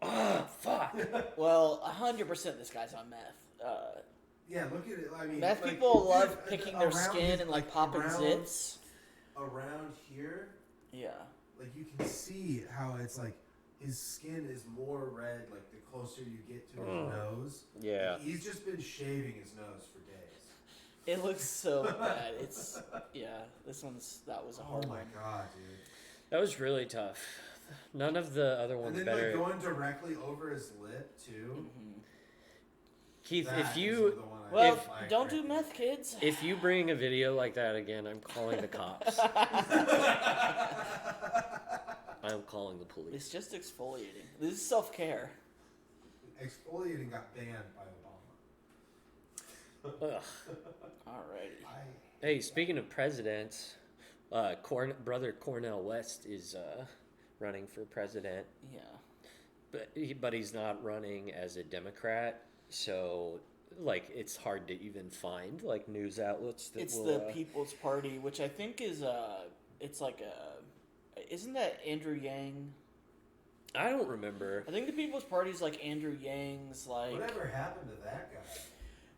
Fuck. Well, 100% this guy's on meth. Yeah, look at it. I mean, meth people love picking their skin and popping zits. Around here, yeah, you can see how it's his skin is more red the closer you get to his nose. Yeah, he's just been shaving his nose for days. It looks so bad. That was a hard one. Oh my God, dude, that was really tough. None of the other ones and then better. going directly over his lip too. Mm-hmm. Keith, don't do meth, kids. If you bring a video like that again, I'm calling the cops. I'm calling the police. It's just exfoliating. This is self-care. Exfoliating got banned by Obama. Ugh. Alrighty. Hey, speaking of presidents, brother Cornel West is running for president. Yeah. But he's not running as a Democrat. So, it's hard to even find, news outlets that It's will... the People's Party, which I think is, isn't that Andrew Yang? I don't remember. I think the People's Party is, Andrew Yang's, Whatever happened to that guy?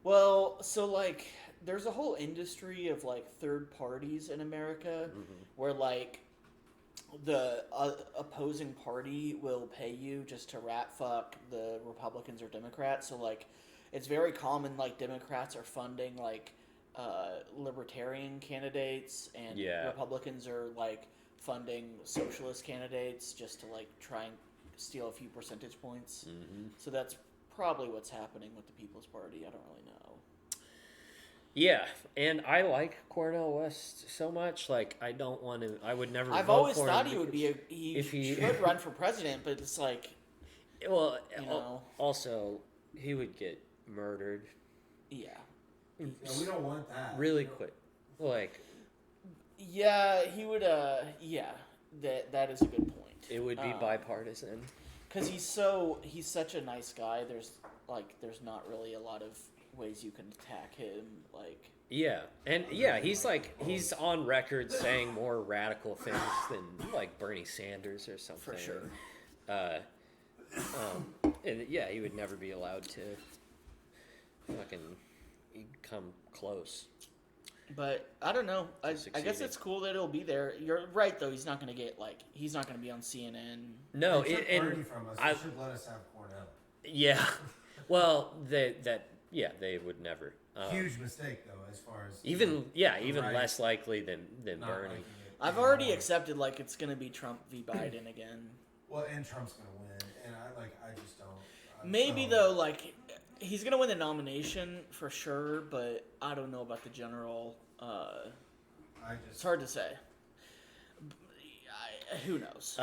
Well, so, there's a whole industry of, third parties in America where, the opposing party will pay you just to rat fuck the Republicans or Democrats. So it's very common Democrats are funding libertarian candidates and Republicans are funding socialist candidates just to try and steal a few percentage points. Mm-hmm. So that's probably what's happening with the People's Party. I don't really know. Yeah, and I like Cornel West so much. Like, I don't want to. I would never. I've vote always for thought him he would be. if he should run for president, but it's like, well, you know. also he would get murdered. Yeah. No, we don't want that. Really quick, like. Yeah, he would. Yeah, that is a good point. It would be bipartisan. Because he's such a nice guy. There's not really a lot of ways you can attack him. Like. Yeah, and yeah, he's on record saying more radical things than like Bernie Sanders or something. For sure. And yeah, he would never be allowed to fucking come close. But I don't know. I guess it's cool that it'll be there. You're right though. He's not gonna be on CNN. No, They took Bernie from us. They should let us have Cornell. Yeah, well, they would never. Huge mistake though, as far as even less likely than Bernie. I've already accepted like it's gonna be Trump v. Biden again. Well, and Trump's gonna win, and I just don't. Maybe though, like he's gonna win the nomination for sure, but I don't know about the general. It's hard to say. Who knows?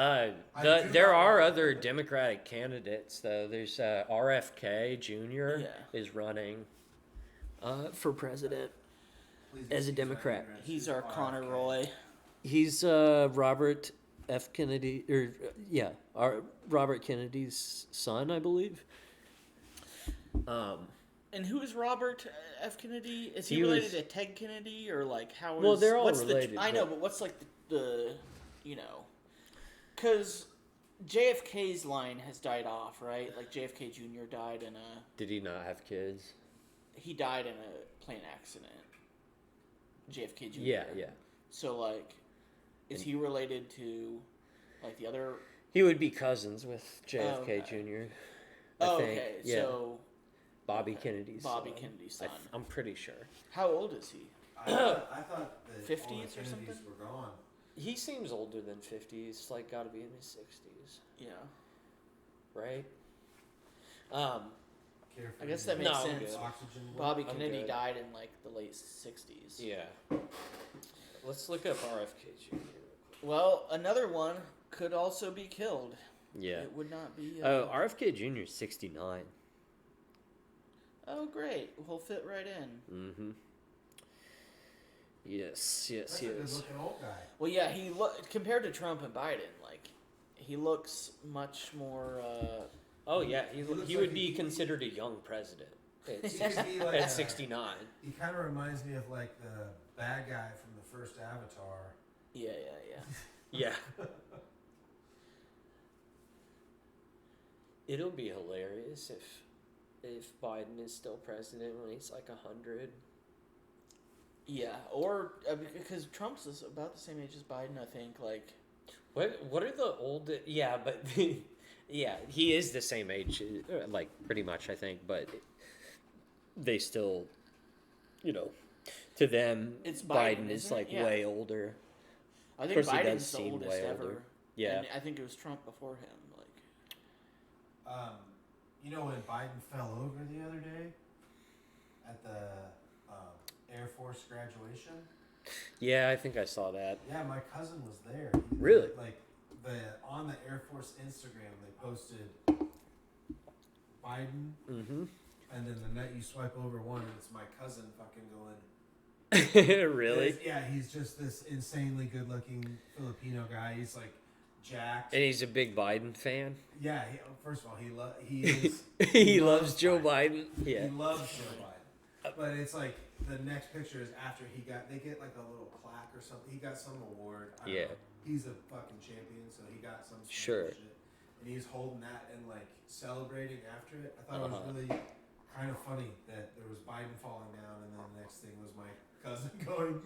There are other Democratic candidates though. There's RFK Jr. is running for president as a Democrat. He's our Connor Roy. He's Robert F. Kennedy, Robert Kennedy's son, I believe. And who is Robert F. Kennedy? Is he related to Ted Kennedy or like how? Well, they're all related. I know, but what's like the you know, because JFK's line has died off, right? Like JFK Jr. died in a. Did he not have kids? He died in a plane accident. JFK Jr. Yeah. So like, is he related to like the other? He would be cousins with JFK Jr. I think. Okay, yeah. so Bobby Kennedy's Kennedy's son. I'm pretty sure. How old is he? I thought that 50s all the or Kennedys something? were gone. He seems older than 50. He's like got to be in his 60s. Yeah. Right? I guess that makes sense. Bobby Kennedy good. died in like the late 60s. Yeah. Let's look up RFK Jr. Well, another one could also be killed. Yeah. It would not be. RFK Jr. is 69. Oh, great. He'll fit right in. Mm-hmm. Yes. That's a good-looking old guy. Well, yeah, compared to Trump and Biden, like, he looks much more. Oh yeah, he would be considered a young president at 69. He kind of reminds me of like the bad guy from the first Avatar. Yeah. Yeah. It'll be hilarious if Biden is still president when he's like 100. Yeah, or because Trump's is about the same age as Biden, I think. Like, what are the old? Yeah, but yeah, he is the same age, like pretty much, I think. But they still, to them, Biden is like way older. I think Biden's the oldest ever. Yeah, and I think it was Trump before him. When Biden fell over the other day at the Air Force graduation. Yeah, I think I saw that. Yeah, my cousin was there. Really? Like on the Air Force Instagram, they posted Biden, and then the night you swipe over one, and it's my cousin fucking going. Really? Yeah, he's just this insanely good-looking Filipino guy. He's like jacked, and he's a big Biden fan. Yeah, first of all, he is. He loves Joe Biden. Yeah, he loves Joe Biden. But it's like the next picture is after they get like a little plaque or something. He got some award. I don't know. He's a fucking champion, so he got some shit. And he's holding that and like celebrating after it. I thought it was really kind of funny that there was Biden falling down, and then the next thing was my cousin going,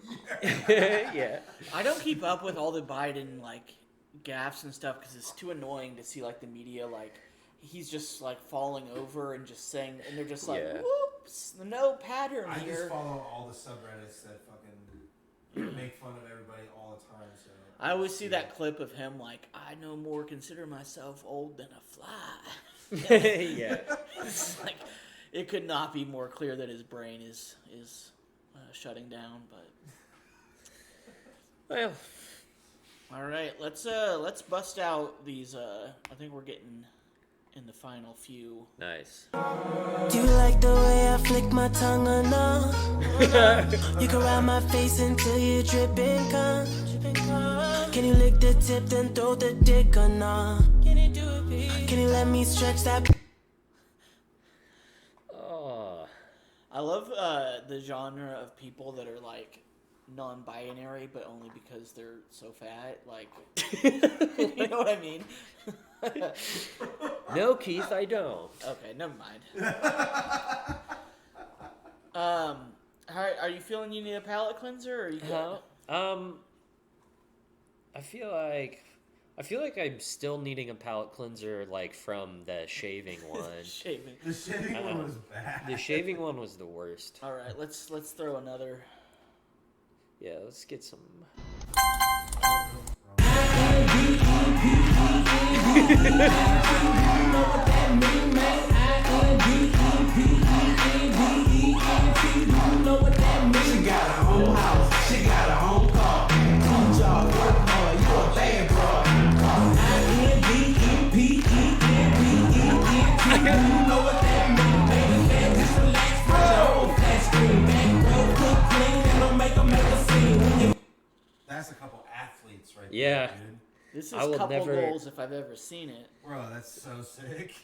yeah. Yeah. I don't keep up with all the Biden like gaffes and stuff because it's too annoying to see like the media like he's just like falling over and just saying, and they're just like, whoops, no pattern here. I just follow all the subreddits that fucking make fun of everybody all the time. So I always see that clip of him like, I no more consider myself old than a fly. Yeah. It's like, it could not be more clear that his brain is shutting down. But Well, all right, let's bust out these. I think we're getting in the final few. nice. Do you like the way I flick my tongue or no? You can ride my face until you dripping cum. Can you lick the tip then throw the dick or no? Can you let me stretch that? Oh, I love the genre of people that are like non-binary, but only because they're so fat. Like, you know what I mean? no, Keith, I don't. Okay, never mind. Are you feeling you need a palate cleanser, or are you good? I feel like I'm still needing a palate cleanser, like from the shaving one. Shaving. The shaving one was bad. The shaving one was the worst. All right, let's throw another. Yeah, let's get some. She got her own house, she got her own car. Good job, work hard, you a bad bro. You know what that means, baby. Man, just relax, put your own flat screen. Back row, cook clean, and don't make a scene. That's a couple athletes right Yeah. there, dude. This is I will couple never- goals if I've ever seen it. Bro, that's so sick.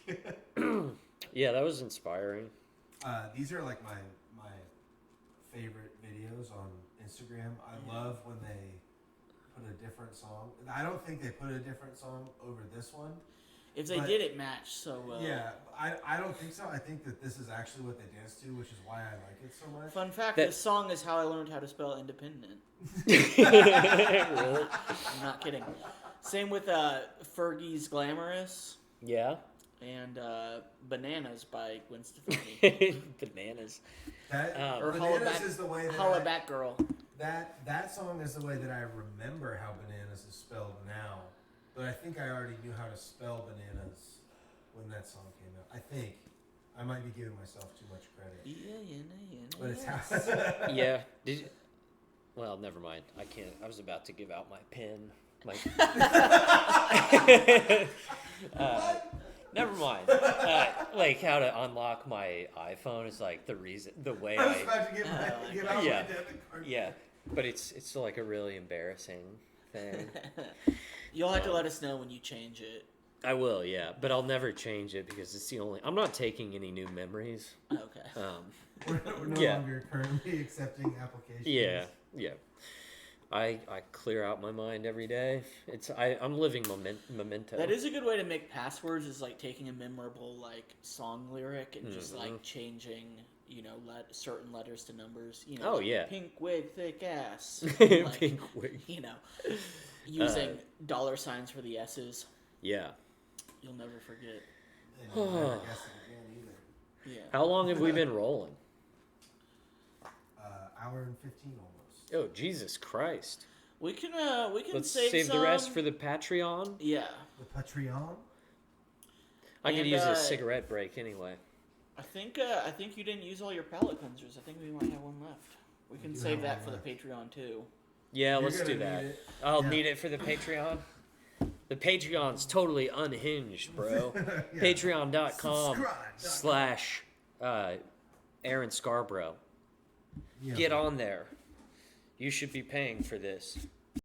Yeah, that was inspiring. These are like my favorite videos on Instagram. I love when they put a different song. I don't think they put a different song over this one. If they did, it matched so well. Yeah, I don't think so. I think that this is actually what they dance to, which is why I like it so much. Fun fact, this song is how I learned how to spell independent. Really? I'm not kidding. Same with Fergie's Glamorous. Yeah. And Bananas by Gwen Stefani. Bananas. Or Bananas is the way that Hollaback Girl. That song is the way that I remember how bananas is spelled now. But I think I already knew how to spell bananas when that song came out. I think. I might be giving myself too much credit. Yeah. But it's how. Yeah. Did you... Well, never mind. I can't. I was about to give out my pin. Never mind. Like how to unlock my iPhone is like the way I was about to give out my debit card. Yeah, but it's like a really embarrassing thing. You'll have to let us know when you change it. I will, yeah, but I'll never change it because it's the only. I'm not taking any new memories. Okay. We're no longer currently accepting applications. Yeah. I clear out my mind every day. I'm living memento. That is a good way to make passwords. Is like taking a memorable like song lyric and just like changing, certain letters to numbers. Oh yeah. Pink wig, thick ass. Like, pink wig. Using dollar signs for the S's. Yeah. You'll never forget. And you'll never guess it again either. Yeah. How long have we been rolling? Hour and 15 almost. Oh, Jesus Christ. We can Let's save the rest for the Patreon. Yeah. The Patreon? I could use a cigarette break anyway. I think you didn't use all your palate cleansers. I think we might have one left. We can save that for the Patreon too. Yeah, let's do that. I'll need it for the Patreon. The Patreon's totally unhinged, bro. Yeah. Patreon.com/Aaron Scarborough. Yeah. Get on there. You should be paying for this.